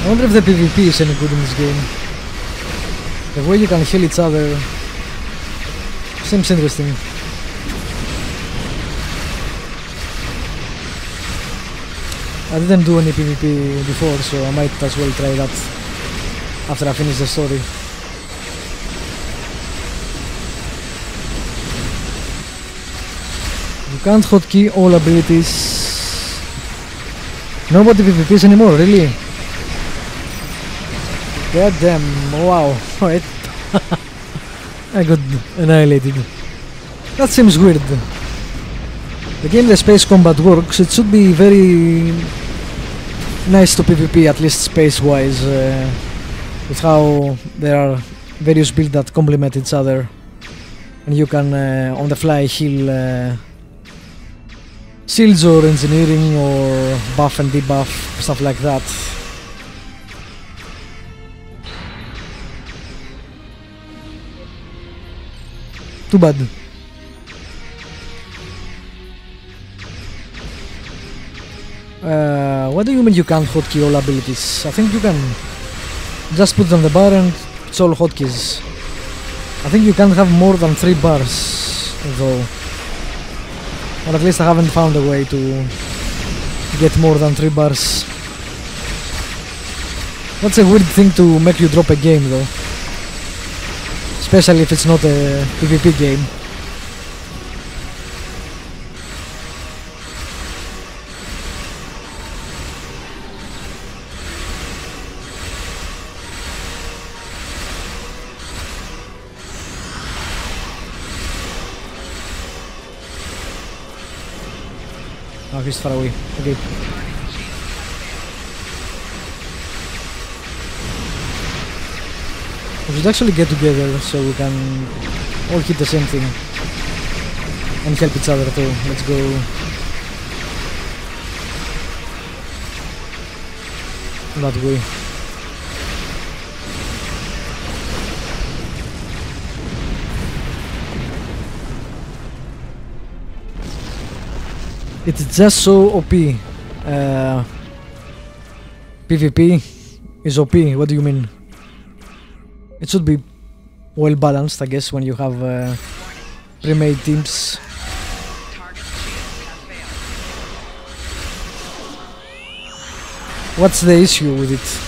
I wonder if the PvP is any good in this game. The way you can heal each other seems interesting. I didn't do any PvP before, so I might as well try that after I finish the story. You can't hotkey all abilities. Nobody PvPs anymore, really? God damn, wow, it I got annihilated. That seems weird. The game the space combat works, it should be very nice to PvP, at least space-wise, with how there are various builds that complement each other, and you can on the fly heal shields or engineering or buff and debuff, stuff like that. Too bad. What do you mean you can't hotkey all abilities? I think you can just put on the bar and it's all hotkeys. I think you can't have more than 3 bars though. Or at least I haven't found a way to get more than 3 bars. That's a weird thing to make you drop a game though. Especially if it's not a PvP game. Oh, he's far away. Okay. We should actually get together so we can all hit the same thing and help each other too. Let's go. That way. It's just so OP. PvP is OP. What do you mean? It should be well balanced, I guess, when you have pre-made teams. What's the issue with it?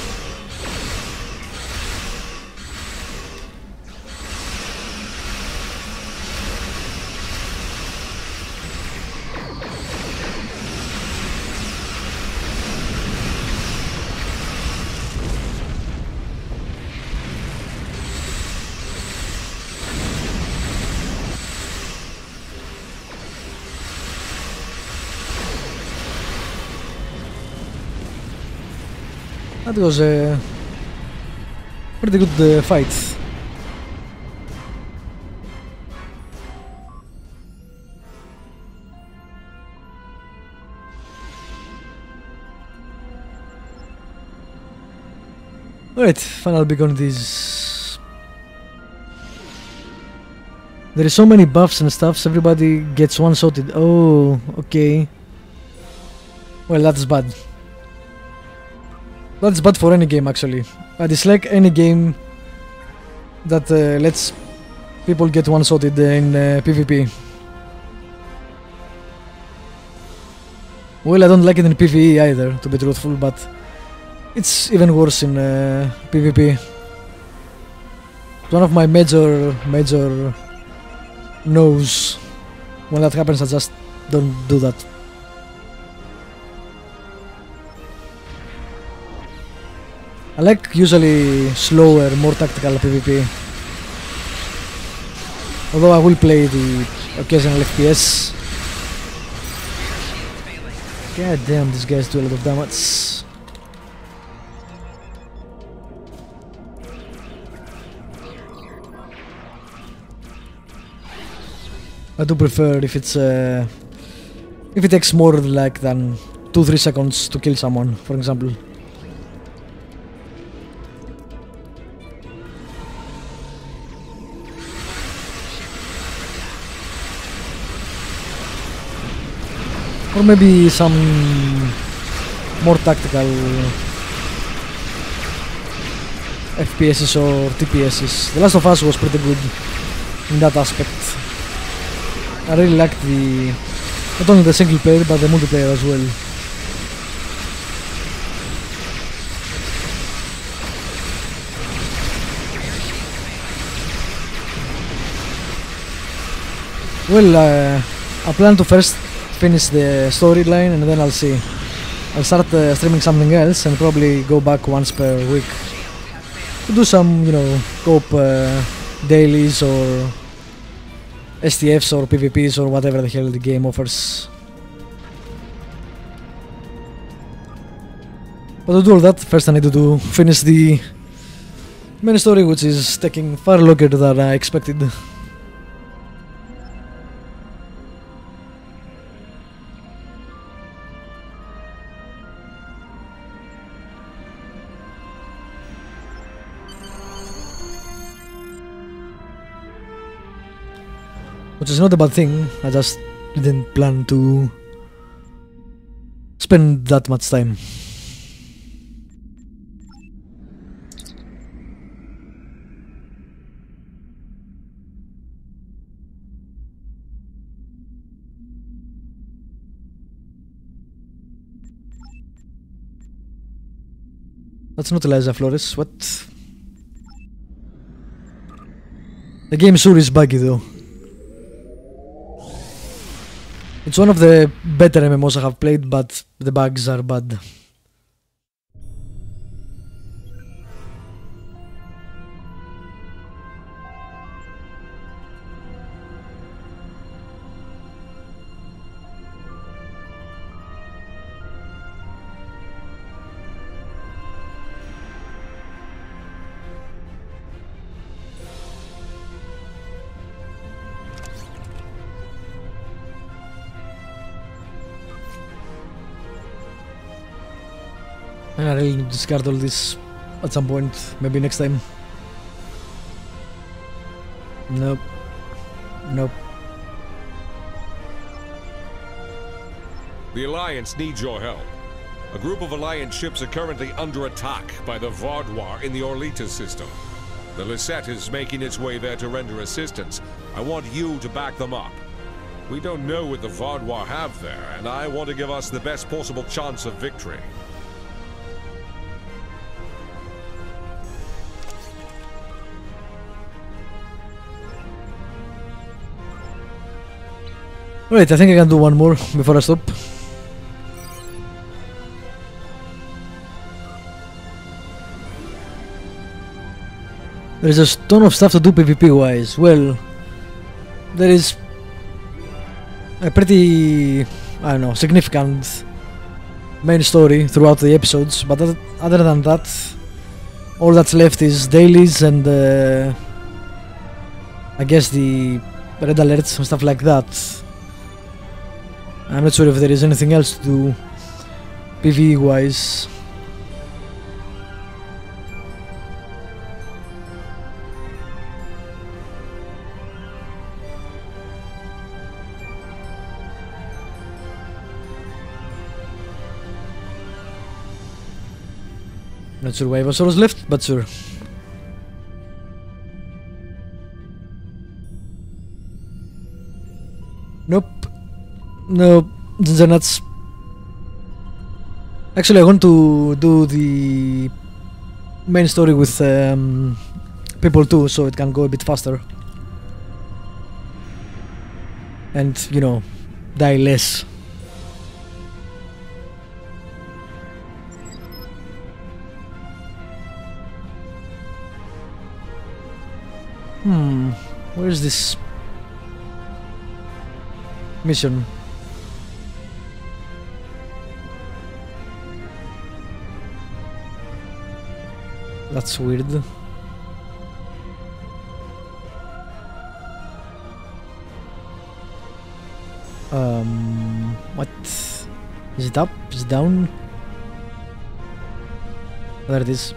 That was a pretty good fight. Alright, final beacon it is. There is so many buffs and stuffs, everybody gets one-shotted. Oh, okay. Well, that's bad. That's bad for any game actually. I dislike any game that lets people get one-shotted in PvP. Well, I don't like it in PvE either, to be truthful, but it's even worse in PvP. It's one of my major no's. When that happens, I just don't do that. I like usually slower, more tactical PvP. Although I will play the occasional FPS. God damn, these guys do a lot of damage. I do prefer if it's if it takes more like than 2-3 seconds to kill someone, for example. Or maybe some more tactical FPSs or TPSs. The Last of Us was pretty good in that aspect. I really liked the not only the single player but the multiplayer as well. Well, I plan to first finish the storyline and then I'll see. I'll start streaming something else and probably go back once per week to do some, you know, co-op dailies or STFs or PvPs or whatever the hell the game offers. But to do all that, first I need to finish the main story, which is taking far longer than I expected. Which is not a bad thing, I just didn't plan to spend that much time. That's not Eliza Flores, what? The game sure is buggy though. It's one of the better MMOs I have played, but the bugs are bad. I really need to discard all this at some point, maybe next time. Nope. Nope. The Alliance needs your help. A group of Alliance ships are currently under attack by the Vaudois in the Orlita system. The Lisette is making its way there to render assistance. I want you to back them up. We don't know what the Vaudois have there, and I want to give us the best possible chance of victory. Alright, I think I can do one more before I stop. There's a ton of stuff to do PvP wise. Well, there is a pretty, I don't know, significant main story throughout the episodes, but other than that, all that's left is dailies and I guess the red alerts and stuff like that. I'm not sure if there is anything else to do PvE wise. Not sure why Vasaurus left, but sure. Nope. No, they're nuts. Actually, I want to do the main story with people too, so it can go a bit faster. And, you know, die less. Where is this mission? That's weird. What? Is it up? Is it down? There it is.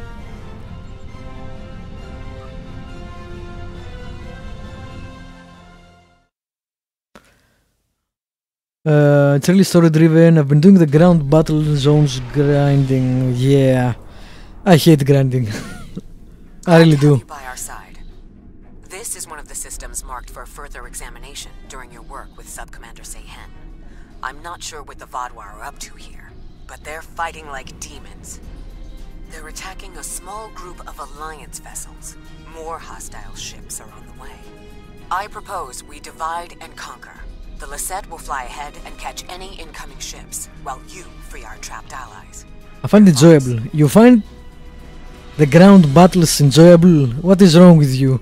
It's really story driven. I've been doing the ground battle zones grinding. Yeah, I hate grinding. I really do. By our side. This is one of the systems marked for further examination during your work with Subcommander Seyhen. I'm not sure what the Vaudois are up to here, but they're fighting like demons. They're attacking a small group of Alliance vessels. More hostile ships are on the way. I propose we divide and conquer. The Lisette will fly ahead and catch any incoming ships, while you free our trapped allies. I find it enjoyable. You find the ground battles enjoyable? What is wrong with you?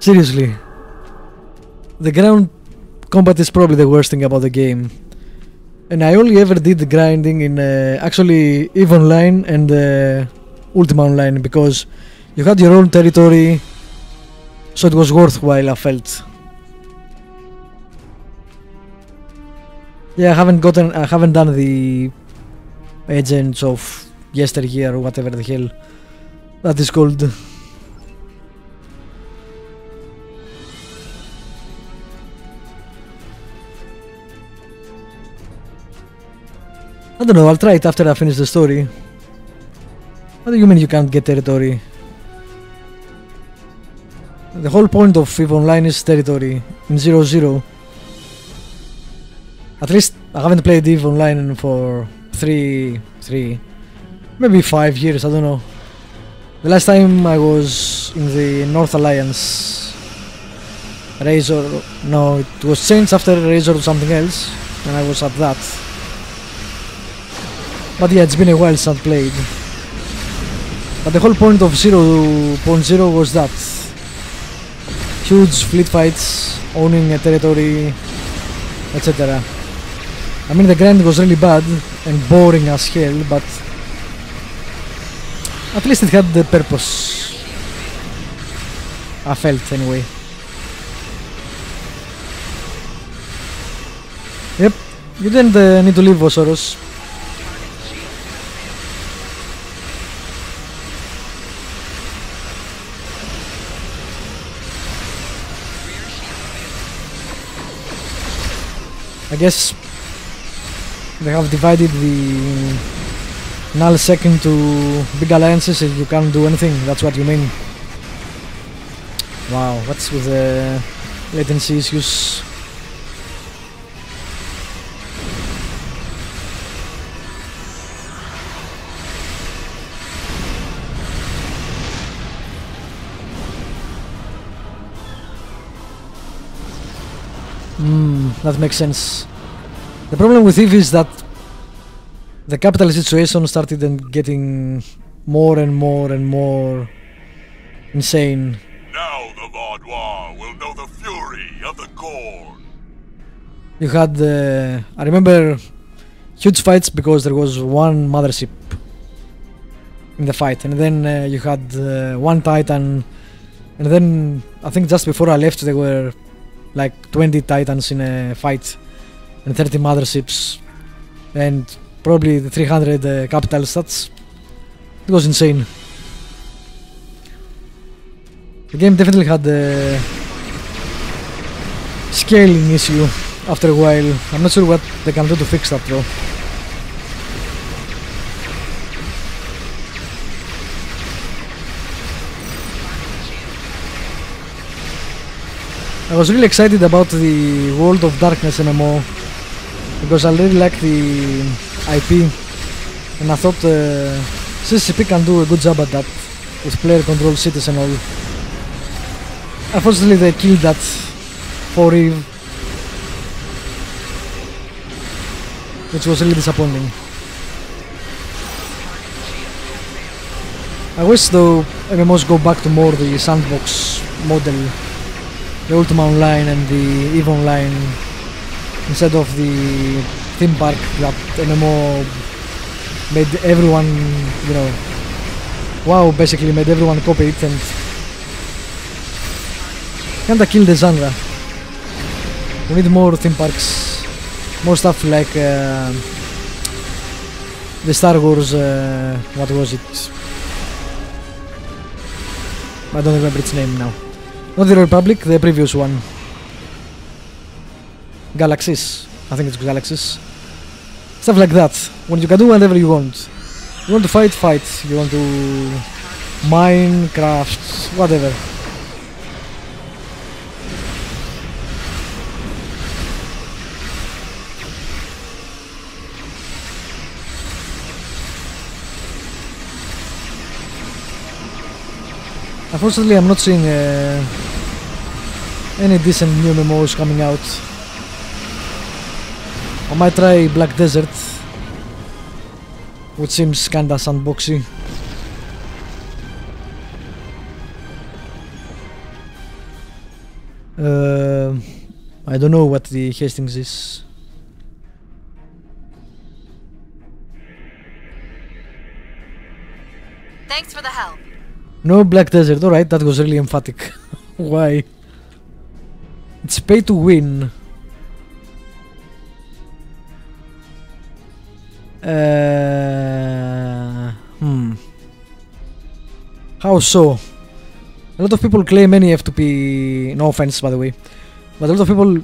Seriously. The ground combat is probably the worst thing about the game. And I only ever did the grinding in actually EVE Online and Ultima Online because you had your own territory, so it was worthwhile, I felt. Yeah, I haven't done the Agents of Yesteryear or whatever the hell that is called. I don't know, I'll try it after I finish the story. What do you mean you can't get territory? The whole point of EVE Online is territory in 0-0. At least I haven't played EVE Online for maybe 5 years, I don't know. The last time I was in the North Alliance Razor, no, it was changed after Razor or something else, and I was at that. But yeah, it's been a while since I played. But the whole point of 0.0 was that. Huge fleet fights, owning a territory, etc. I mean, the grind was really bad and boring as hell, but at least it had the purpose. I felt, anyway. Yep, you didn't need to leave Vosoros. I guess they have divided the null second to big alliances and you can't do anything, that's what you mean. Wow, what's with the latency issues? That makes sense. The problem with EVE is that the capital situation started getting more and more insane. Now the Vaudois will know the fury of the Gorn. You had, I remember, huge fights because there was one mothership in the fight, and then you had one Titan, and then I think just before I left there were like 20 Titans in a fight and 30 motherships and probably the 300 capitals. It was insane. The game definitely had a scaling issue after a while. I'm not sure what they can do to fix that though. I was really excited about the World of Darkness MMO because I really like the IP and I thought CCP can do a good job at that with player control cities and all. Unfortunately they killed that for EVE, which was really disappointing. I wish though MMOs go back to more the sandbox model, the Ultima Online and the EVE Online, instead of the theme park that MMO made everyone, you know, WoW basically made everyone copy it and kinda kill the genre. We need more theme parks, more stuff like the Star Wars, what was it? I don't remember its name now. Not the Republic, the previous one. Galaxies. I think it's Galaxies. Stuff like that. When you can do whatever you want. You want to fight, fight. You want to mine, craft, whatever. Unfortunately, I'm not seeing any decent new MMOs coming out. I might try Black Desert, which seems kinda sandboxy. I don't know what the Hastings is. Thanks for the help. No Black Desert, alright, that was really emphatic. Why? It's pay to win. How so? A lot of people claim any F2P, no offense by the way, but a lot of people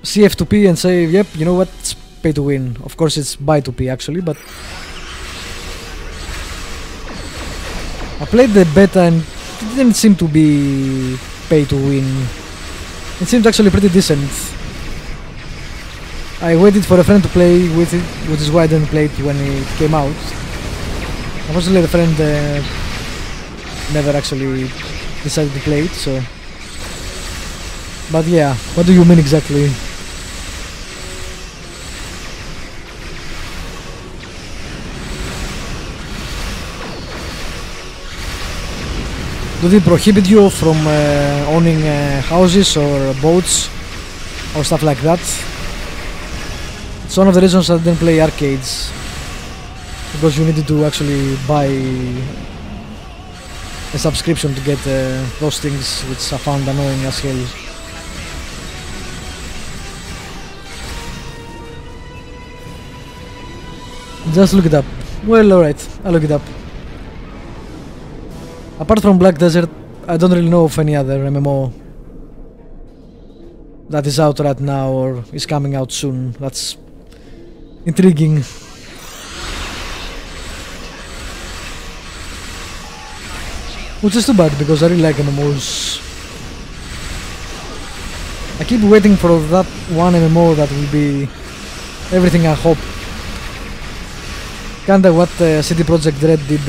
see F2P and say, yep, you know what, it's pay to win. Of course it's buy to P actually, but I played the beta and it didn't seem to be pay to win. It seemed actually pretty decent. I waited for a friend to play with it, which is why I didn't play it when it came out. Unfortunately the friend never actually decided to play it, so... But yeah, what do you mean exactly? Do they prohibit you from owning houses or boats or stuff like that? It's one of the reasons I didn't play arcades, because you needed to actually buy a subscription to get those things, which I found annoying as hell. Just look it up. Well, alright, I'll look it up. Apart from Black Desert, I don't really know of any other MMO that is out right now or is coming out soon. That's intriguing. Which is too bad, because I really like MMOs. I keep waiting for that one MMO that will be everything I hope. Kinda what CD Projekt Red did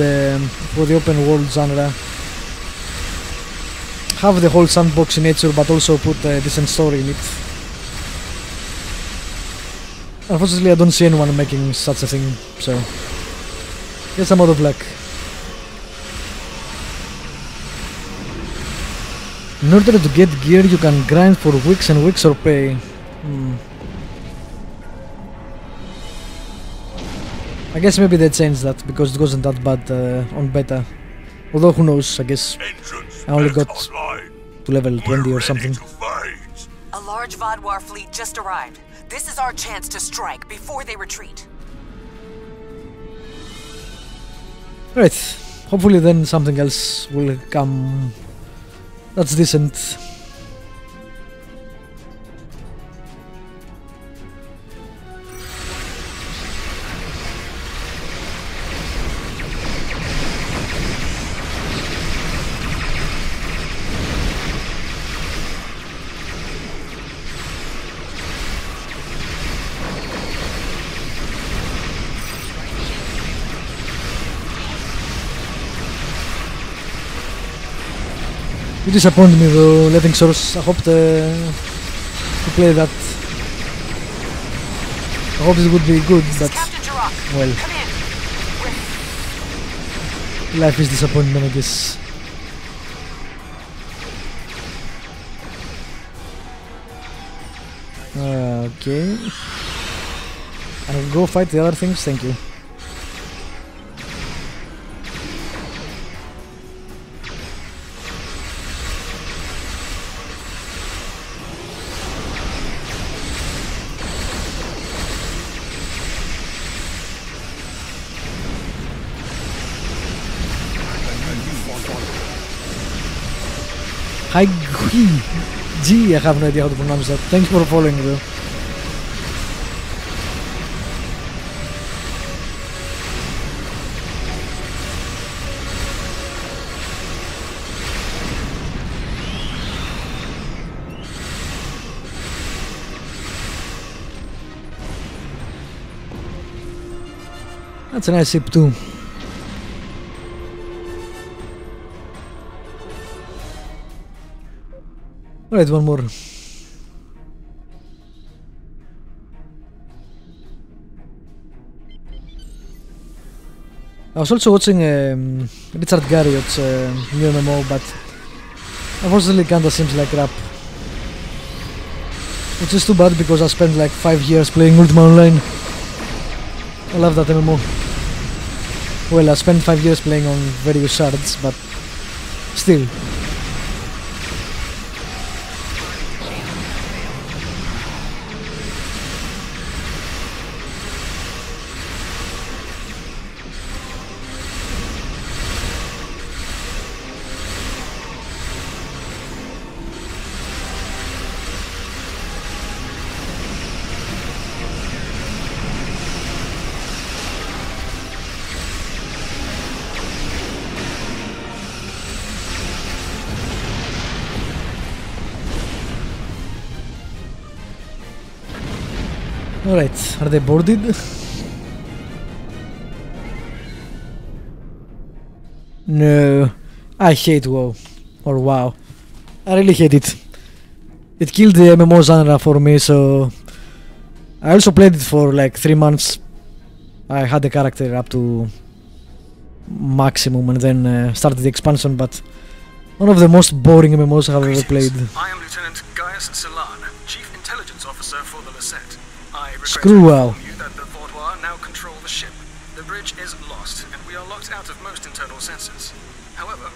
for the open world genre. Have the whole sandbox nature, but also put a decent story in it. Unfortunately I don't see anyone making such a thing, so yes, I'm out of luck. In order to get gear you can grind for weeks and weeks or pay. I guess maybe they changed that because it wasn't that bad on beta. Although who knows, I guess I only got to level 20 or something. A large Vodwar fleet just arrived. This is our chance to strike before they retreat. Right, hopefully then something else will come that's decent. You disappoint me though, letting Source. I hope to play that. I hope it would be good, but well, life is disappointment, I guess. Okay, I'll go fight the other things. Thank you. Hi G, I have no idea how to pronounce that. Thanks for following though. That's a nice ship too. Alright, one more. I was also watching Richard Garriott's new MMO, but unfortunately kinda seems like crap. Which is too bad because I spent like 5 years playing Ultima Online. I love that MMO. Well, I spent 5 years playing on various shards, but still. Alright, are they boarded? No, I hate WoW. Or WoW. I really hate it. It killed the MMO genre for me, so... I also played it for like 3 months. I had the character up to maximum and then started the expansion, but one of the most boring MMOs I have ever played. I am Lieutenant Gaius Silan, Chief Intelligence Officer for the Lasette. I regret Screw to WoW. inform you that the Vaudois now control the ship. The bridge is lost, and we are locked out of most internal sensors. However,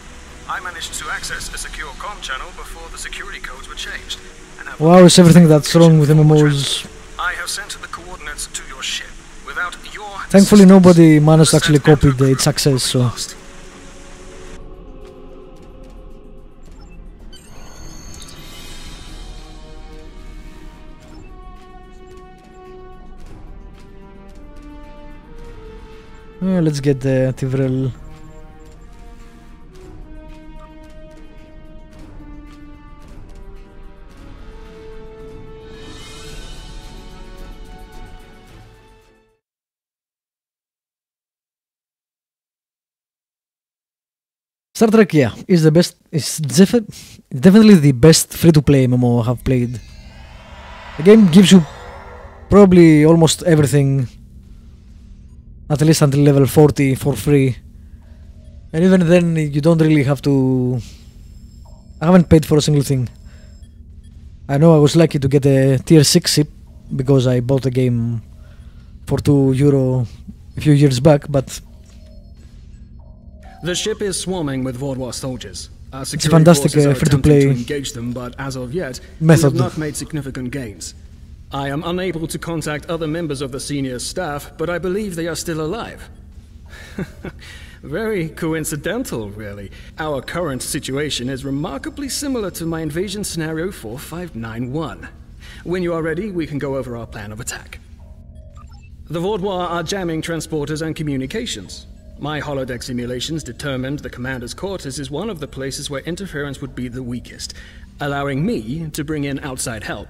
I managed to access a secure comm channel before the security codes were changed. And have WoW is everything that's wrong with MMOs. I have sent the coordinates to your ship. Without your Thankfully nobody managed to the actually Lasette and copy her its crew success, so... lost. Let's get the Tivrel. Star Trek, yeah, is the best. It's definitely the best free-to-play MMO I have played. The game gives you probably almost everything, at least until level 40 for free. And even then you don't really have to... I haven't paid for a single thing. I know I was lucky to get a tier 6 ship because I bought the game for €2 a few years back, but... The ship is swarming with Vaudois soldiers. Our It's a security fantastic forces are free-to-play attempting to engage them, but as of yet, we method. have not made significant gains. I am unable to contact other members of the senior staff, but I believe they are still alive. Very coincidental, really. Our current situation is remarkably similar to my invasion scenario 4591. When you are ready, we can go over our plan of attack. The Vaudois are jamming transporters and communications. My holodeck simulations determined the commander's quarters is one of the places where interference would be the weakest, allowing me to bring in outside help.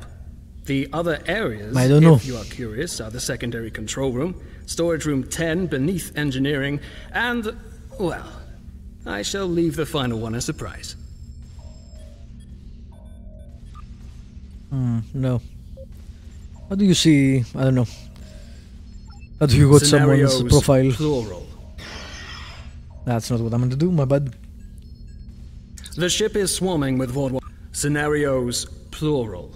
The other areas, I don't know. if you are curious, are the secondary control room, storage room 10 beneath engineering, and, well, I shall leave the final one a surprise. No. How do you see... I don't know. How do you got someone's Scenarios profile? Plural. That's not what I'm going to do, my bad. The ship is swarming with Vaudois. Scenarios plural.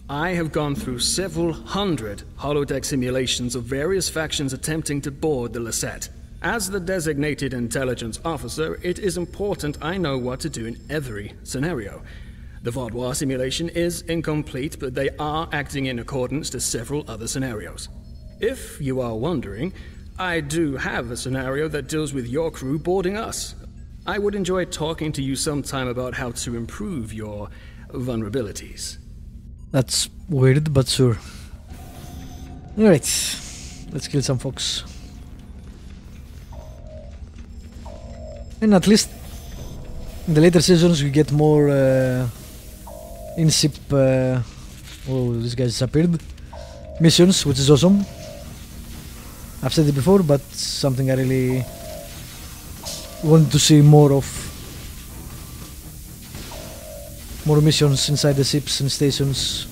I have gone through several hundred holodeck simulations of various factions attempting to board the Lasette. As the designated intelligence officer, it is important I know what to do in every scenario. The Vaudois simulation is incomplete, but they are acting in accordance to several other scenarios. If you are wondering, I do have a scenario that deals with your crew boarding us. I would enjoy talking to you sometime about how to improve your vulnerabilities. That's weird, but sure. Alright, let's kill some folks. And at least in the later seasons you get more in-ship... oh, this guy disappeared. Missions, which is awesome. I've said it before, but something I really want to see more of. More missions inside the ships and stations.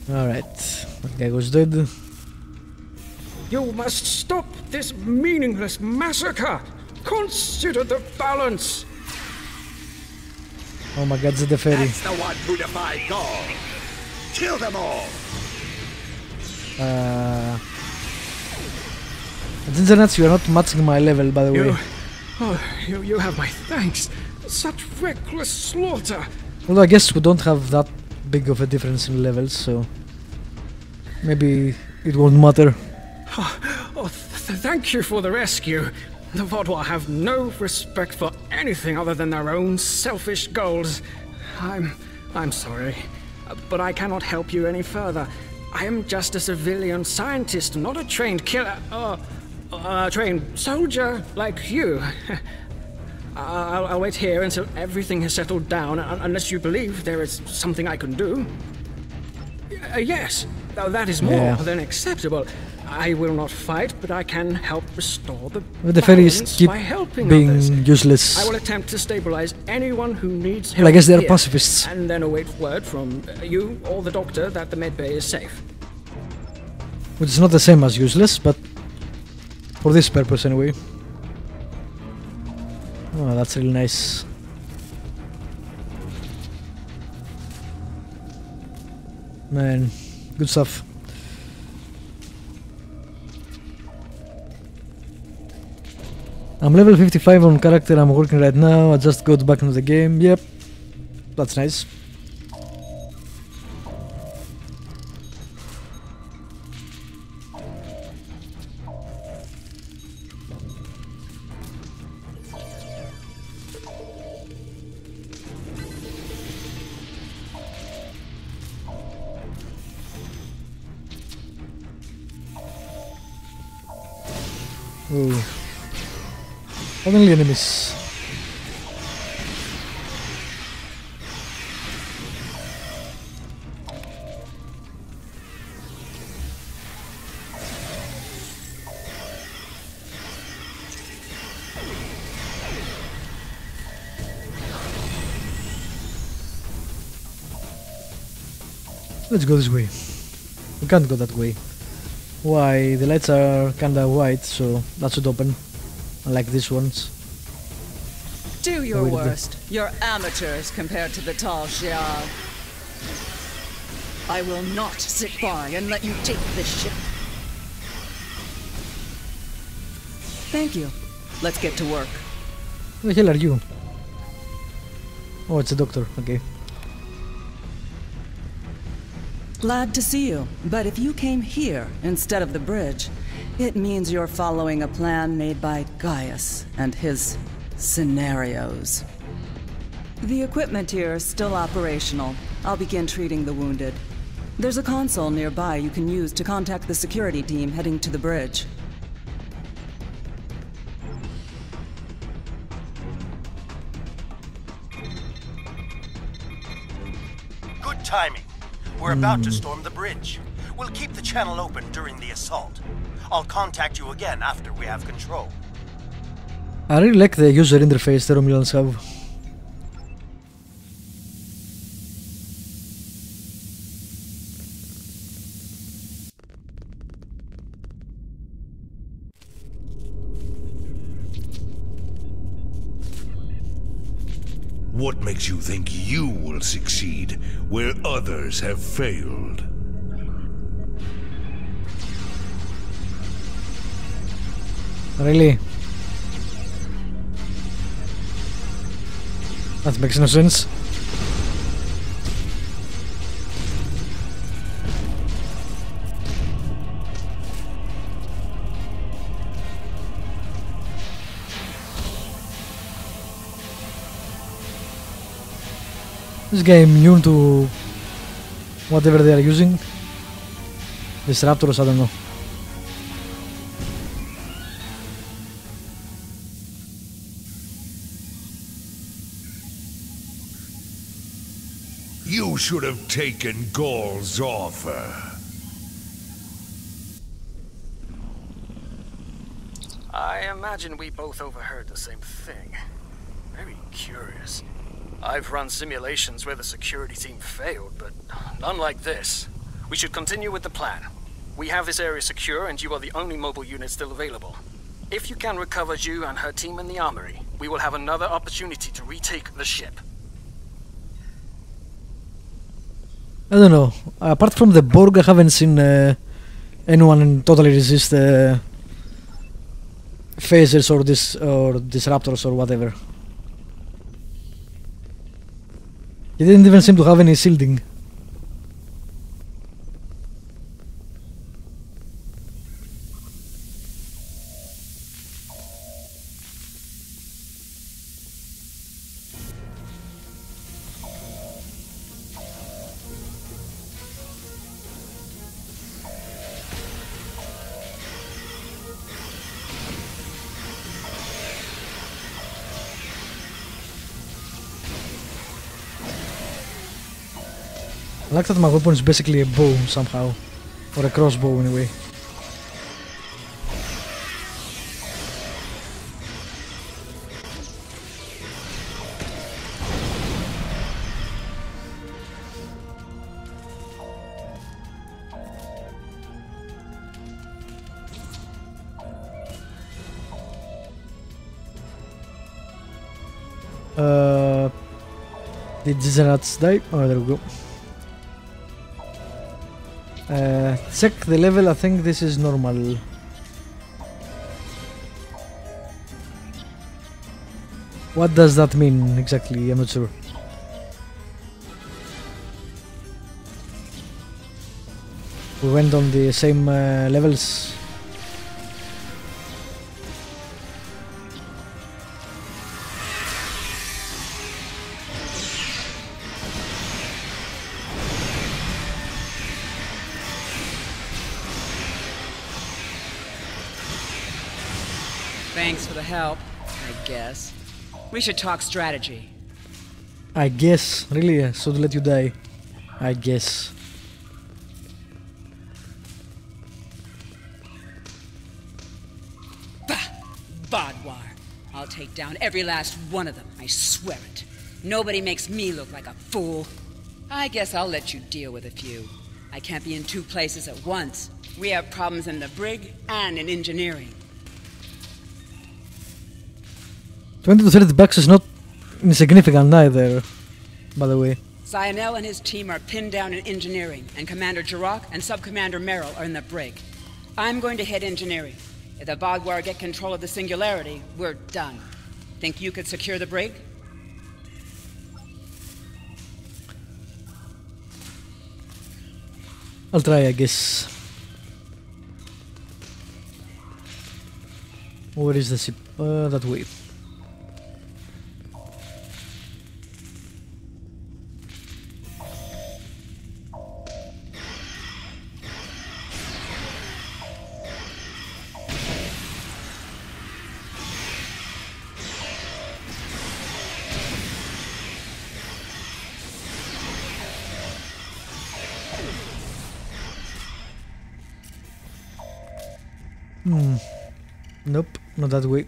Alright, that guy was dead. You must stop this meaningless massacre! Consider the balance! Oh my god, the fairy. That's the one who defied God. Kill them all. Gingernuts, you are not matching my level, by the way. You have my thanks. Such reckless slaughter. Although I guess we don't have that big of a difference in levels, so maybe it won't matter. Thank you for the rescue. The Vodwa have no respect for anything other than their own selfish goals. I'm sorry, but I cannot help you any further. I am just a civilian scientist, not a trained killer, a trained soldier like you. I'll wait here until everything has settled down, unless you believe there is something I can do. Yes, that is more than acceptable. I will not fight, but I can help restore the fairies keep by helping being others. useless. I will attempt to stabilize anyone who needs help. Well, I guess they're here, pacifists. and then await word from you or the doctor that the medbay is safe. Which is not the same as useless, but for this purpose anyway. Oh, that's really nice. Man, good stuff. I'm level 55 on character I'm working right now. I just got back into the game. Yep, that's nice. Oh. Only enemies. Let's go this way. We can't go that way. Why? The lights are kinda white, so that should open. Unlike these ones. Do your worst. You're amateurs compared to the tall Xiao. I will not sit by and let you take this ship. Thank you. Let's get to work. Who the hell are you? Oh, it's a doctor. Okay. Glad to see you, but if you came here instead of the bridge, it means you're following a plan made by Gaius and his scenarios. The equipment here is still operational. I'll begin treating the wounded. There's a console nearby you can use to contact the security team heading to the bridge. Good timing. We're about to storm the bridge. We'll keep the channel open during the assault. I'll contact you again after we have control. I really like the user interface the Romulans have. What makes you think you will succeed where others have failed? Really? That makes no sense. This guy immune to whatever they are using. Disruptors, I don't know. You should have taken Gaul's offer. I imagine we both overheard the same thing. Very curious. I've run simulations where the security team failed, but none like this. We should continue with the plan. We have this area secure, and you are the only mobile unit still available. If you can recover Zhu and her team in the armory, we will have another opportunity to retake the ship. I don't know. Apart from the Borg, I haven't seen anyone totally resist phasers or disruptors or whatever. He didn't even seem to have any shielding. I like that my weapon is basically a bow somehow, or a crossbow anyway. Did these rats die? Oh, there we go. Check the level, I think this is normal. What does that mean exactly? I'm not sure. We went on the same levels. Thanks for the help, I guess. We should talk strategy. I guess. Really, I should let you die. I guess. Bah! Vaadwaur. I'll take down every last one of them, I swear it. Nobody makes me look like a fool. I guess I'll let you deal with a few. I can't be in two places at once. We have problems in the brig and in engineering. 20 to 30 bucks is not insignificant either, by the way. Zionel and his team are pinned down in engineering, and Commander Jirok and Sub-Commander Merrill are in the brig. I'm going to head engineering. If the Vaadwaur get control of the Singularity, we're done. Think you could secure the brig? I'll try, I guess. Where is the ship? That way. Nope, not that way.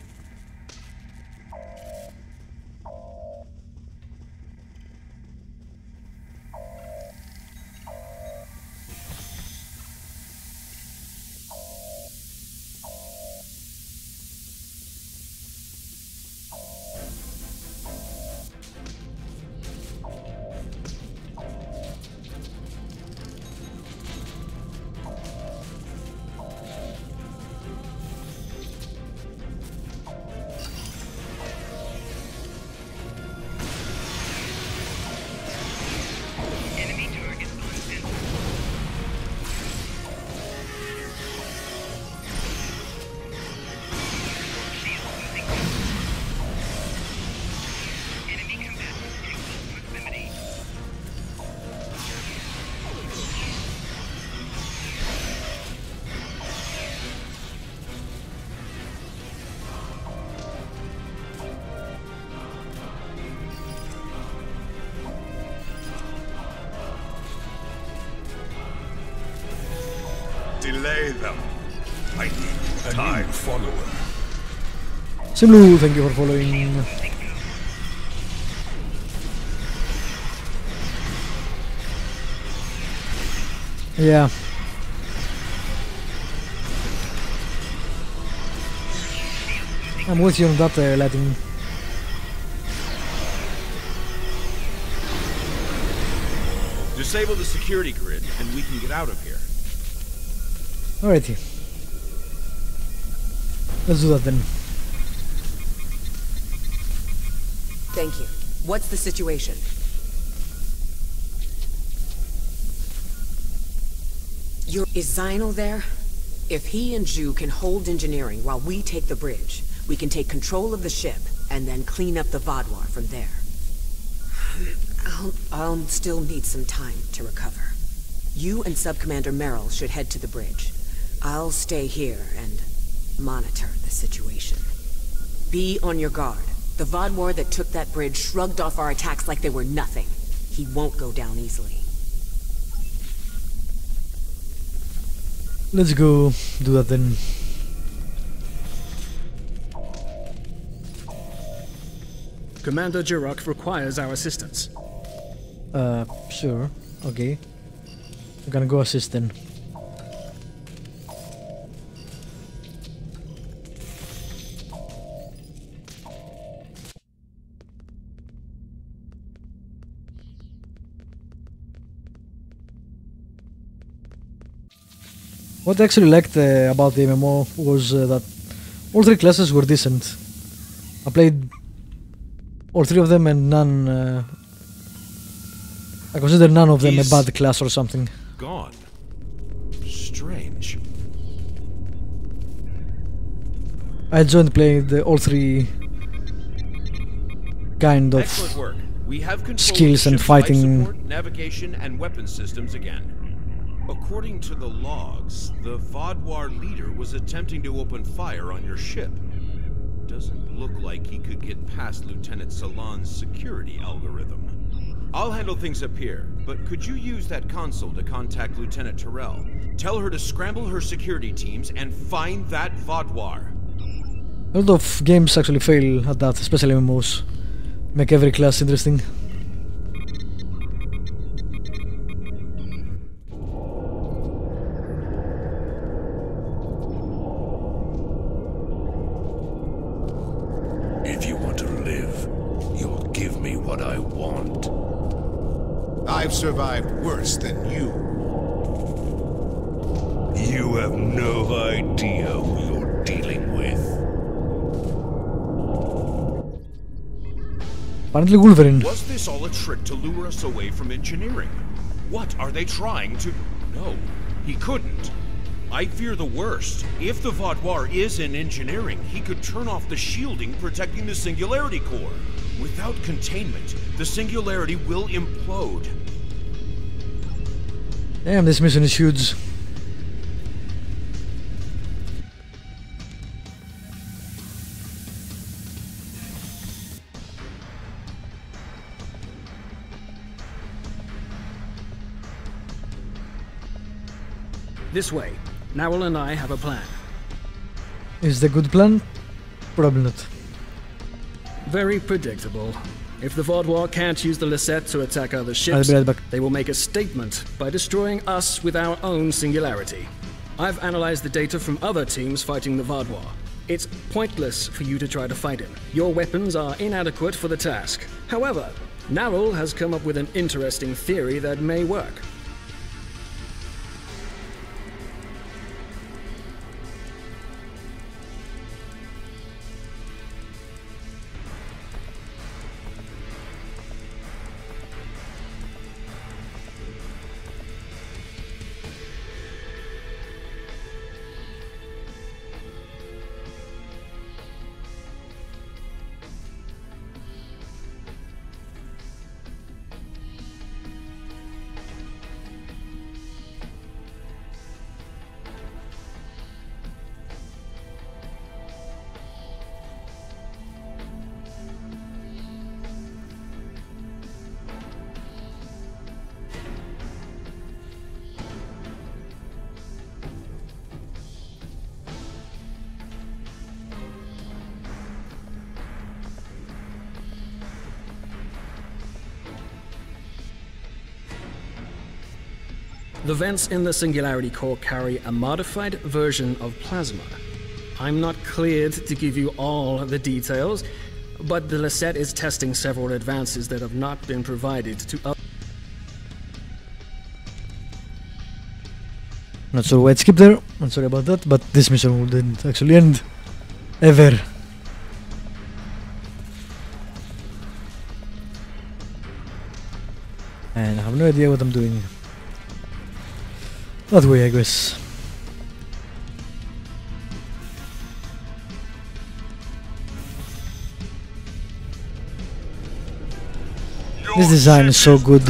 Delay them. I need time. Follower. Simlu, thank you for following. Yeah. I'm with you on that lighting. Disable the security grid and we can get out of here. Alrighty. Let's do that then. Thank you. What's the situation? Is Zinal there? If he and Zhu can hold engineering while we take the bridge, we can take control of the ship and then clean up the Vaadwaur from there. I'll still need some time to recover. You and Sub-Commander Merrill should head to the bridge. I'll stay here and monitor the situation. Be on your guard. The Vaadwaur that took that bridge shrugged off our attacks like they were nothing. He won't go down easily. Let's go do that then. Commander Jirok requires our assistance. Sure. Okay. I'm gonna go assist then. What I actually liked about the MMO was that all three classes were decent. I played all three of them and none... I consider none of them a bad class or something. Gone. Strange. I enjoyed playing all three kind of excellent work. We have skills and fighting. Support, navigation and weapon systems again. According to the logs, the Vaadwaur leader was attempting to open fire on your ship. Doesn't look like he could get past Lieutenant Salon's security algorithm. I'll handle things up here, but could you use that console to contact Lieutenant Terrell? Tell her to scramble her security teams and find that Vaadwaur. A lot of games actually fail at that, especially MMOs. Make every class interesting. If you want to live, you'll give me what I want. I've survived worse than you. You have no idea who you're dealing with. Apparently Wolverine. Was this all a trick to lure us away from engineering? What are they trying to... No, he couldn't. I fear the worst. If the Vaadwaur is in engineering, he could turn off the shielding protecting the Singularity Core. Without containment, the Singularity will implode. Damn, this mission is huge. This way. Narwhal and I have a plan. Is the good plan? Probably not. Very predictable. If the Vaadwaur can't use the Lisette to attack other ships, I'll be right back. they will make a statement by destroying us with our own singularity. I've analyzed the data from other teams fighting the Vaadwaur. It's pointless for you to try to fight him. Your weapons are inadequate for the task. However, Narwhal has come up with an interesting theory that may work. The vents in the Singularity Core carry a modified version of plasma. I'm not cleared to give you all the details, but the Lisette is testing several advances that have not been provided to others. Not sure why it skipped there, I'm sorry about that, but this mission didn't actually end. Ever. And I have no idea what I'm doing. That way, I guess. This design is so good.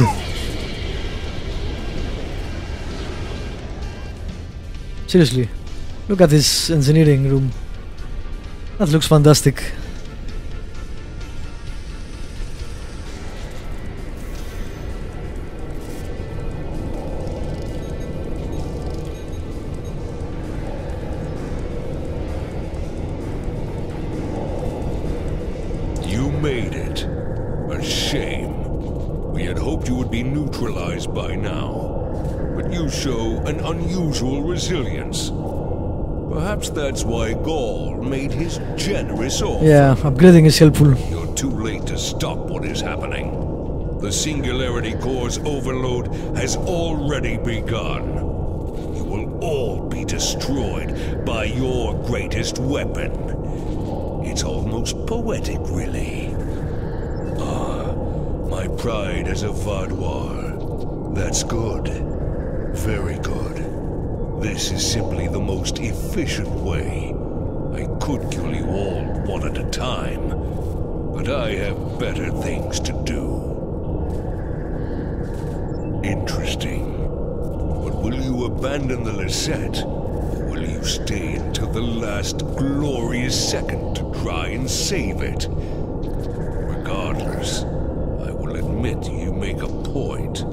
Seriously, look at this engineering room. That looks fantastic. You made it. A shame. We had hoped you would be neutralized by now. But you show an unusual resilience. Perhaps that's why Gaul made his generous offer. Yeah, upgrading is helpful. You're too late to stop what is happening. The Singularity Core's overload has already begun. You will all be destroyed by your greatest weapon. It's almost poetic, really. Ah, my pride as a Vaadwaur. That's good. Very good. This is simply the most efficient way. I could kill you all one at a time, but I have better things to do. Interesting. But will you abandon the Lisette, or will you stay until the last glorious second to try and save it? Regardless, I will admit you make a point.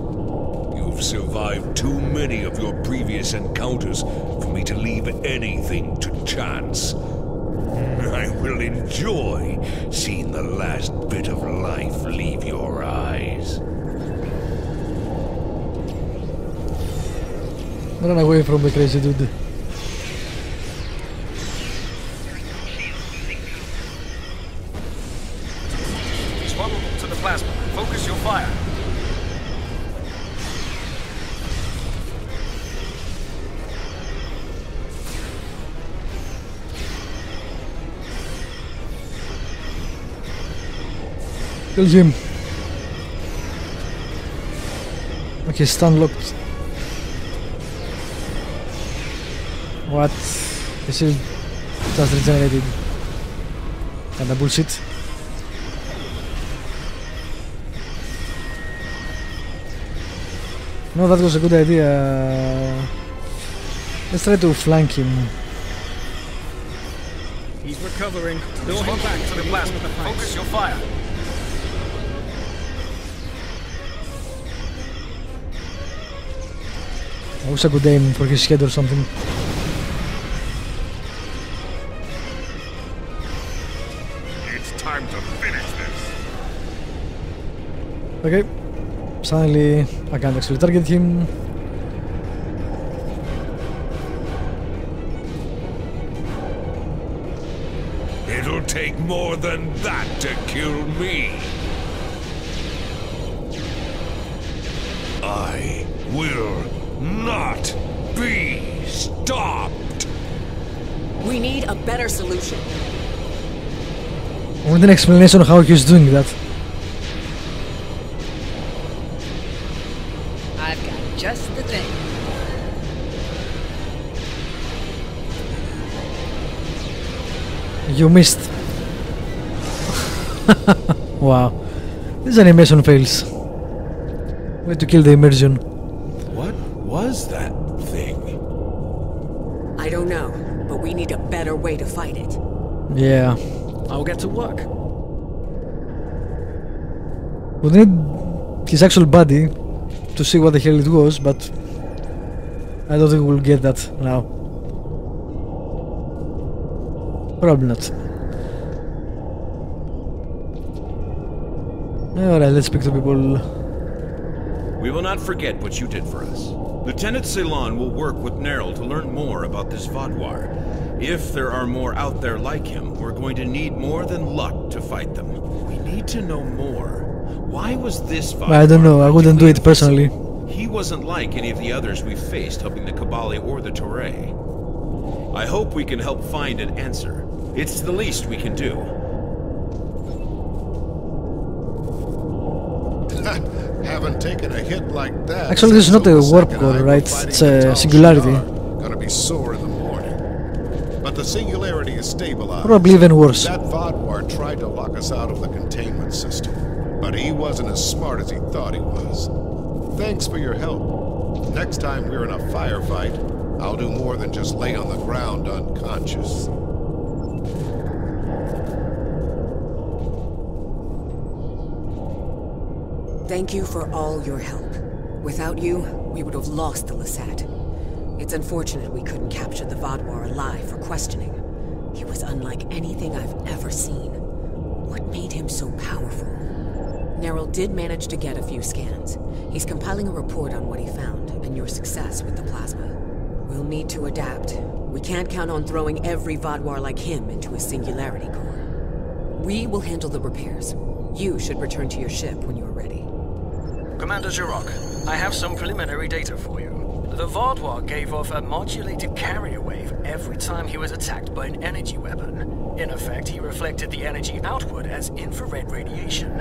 You've survived too many of your previous encounters for me to leave anything to chance. I will enjoy seeing the last bit of life leave your eyes. Run away from the crazy dude. He's vulnerable to the plasma. Focus your fire. Kills him. Okay, stun locked. What? This is just regenerated. Kinda bullshit. No, that was a good idea. Let's try to flank him. He's recovering. They'll head back to the plasma. Focus your fire. I wish I could aim for his head or something. It's time to finish this. Okay. Suddenly I can't actually target him. It'll take more than that to kill me. I will not be stopped. We need a better solution. I want an explanation of how he's doing that. I've got just the thing. You missed. Wow. This animation fails. Way to kill the immersion. What was that thing? I don't know, but we need a better way to fight it. Yeah. I'll get to work. We need his actual body to see what the hell it was, but I don't think we'll get that now. Probably not. Alright, let's speak to people. We will not forget what you did for us. Lieutenant Ceylon will work with Nerl to learn more about this Vaadwaur. If there are more out there like him, we're going to need more than luck to fight them. We need to know more. Why was this Vaadwaur? I don't know, I wouldn't do it personally. He wasn't like any of the others we've faced helping the Kabali or the Toray. I hope we can help find an answer. It's the least we can do. Haven't taken a hit like that. Actually, this is not a warp core, right? It's a singularity. Gonna be sore in the morning. But the singularity is stabilized. Probably even worse. That Vaadwaur tried to lock us out of the containment system, but he wasn't as smart as he thought he was. Thanks for your help. Next time we're in a firefight, I'll do more than just lay on the ground unconscious. Thank you for all your help. Without you, we would have lost the Lasat. It's unfortunate we couldn't capture the Vaadwaur alive for questioning. He was unlike anything I've ever seen. What made him so powerful? Neril did manage to get a few scans. He's compiling a report on what he found, and your success with the plasma. We'll need to adapt. We can't count on throwing every Vaadwaur like him into a singularity core. We will handle the repairs. You should return to your ship when you are ready. Commander Jirok, I have some preliminary data for you. The Vaadwaur gave off a modulated carrier wave every time he was attacked by an energy weapon. In effect, he reflected the energy outward as infrared radiation.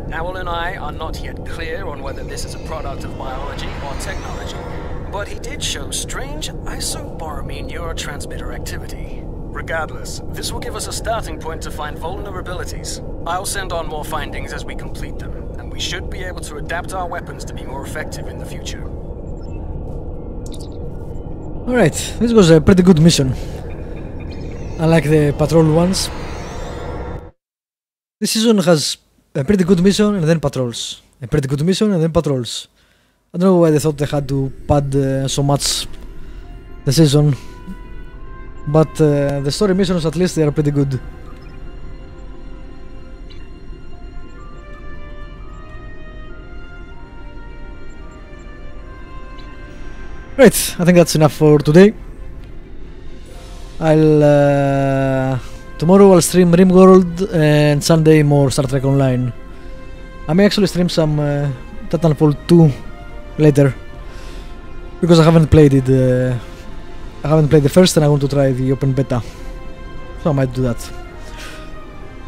Nowell and I are not yet clear on whether this is a product of biology or technology, but he did show strange isobarmy neurotransmitter activity. Regardless, this will give us a starting point to find vulnerabilities. I'll send on more findings as we complete them, and we should be able to adapt our weapons to be more effective in the future. Alright, this was a pretty good mission. Unlike the patrol ones. This season has a pretty good mission and then patrols. A pretty good mission and then patrols. I don't know why they thought they had to pad so much the season. But the story missions, at least, they are pretty good. Right, I think that's enough for today. Tomorrow I'll stream RimWorld and Sunday more Star Trek Online. I may actually stream some Titanfall 2 later, because I haven't played it. I haven't played the first, and I want to try the open beta, so I might do that.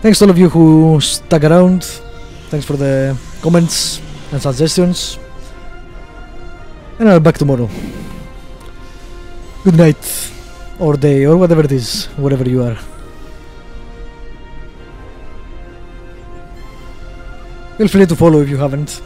Thanks to all of you who stuck around. Thanks for the comments and suggestions. And I'll be back tomorrow. Good night, or day, or whatever it is, wherever you are. Feel free to follow if you haven't.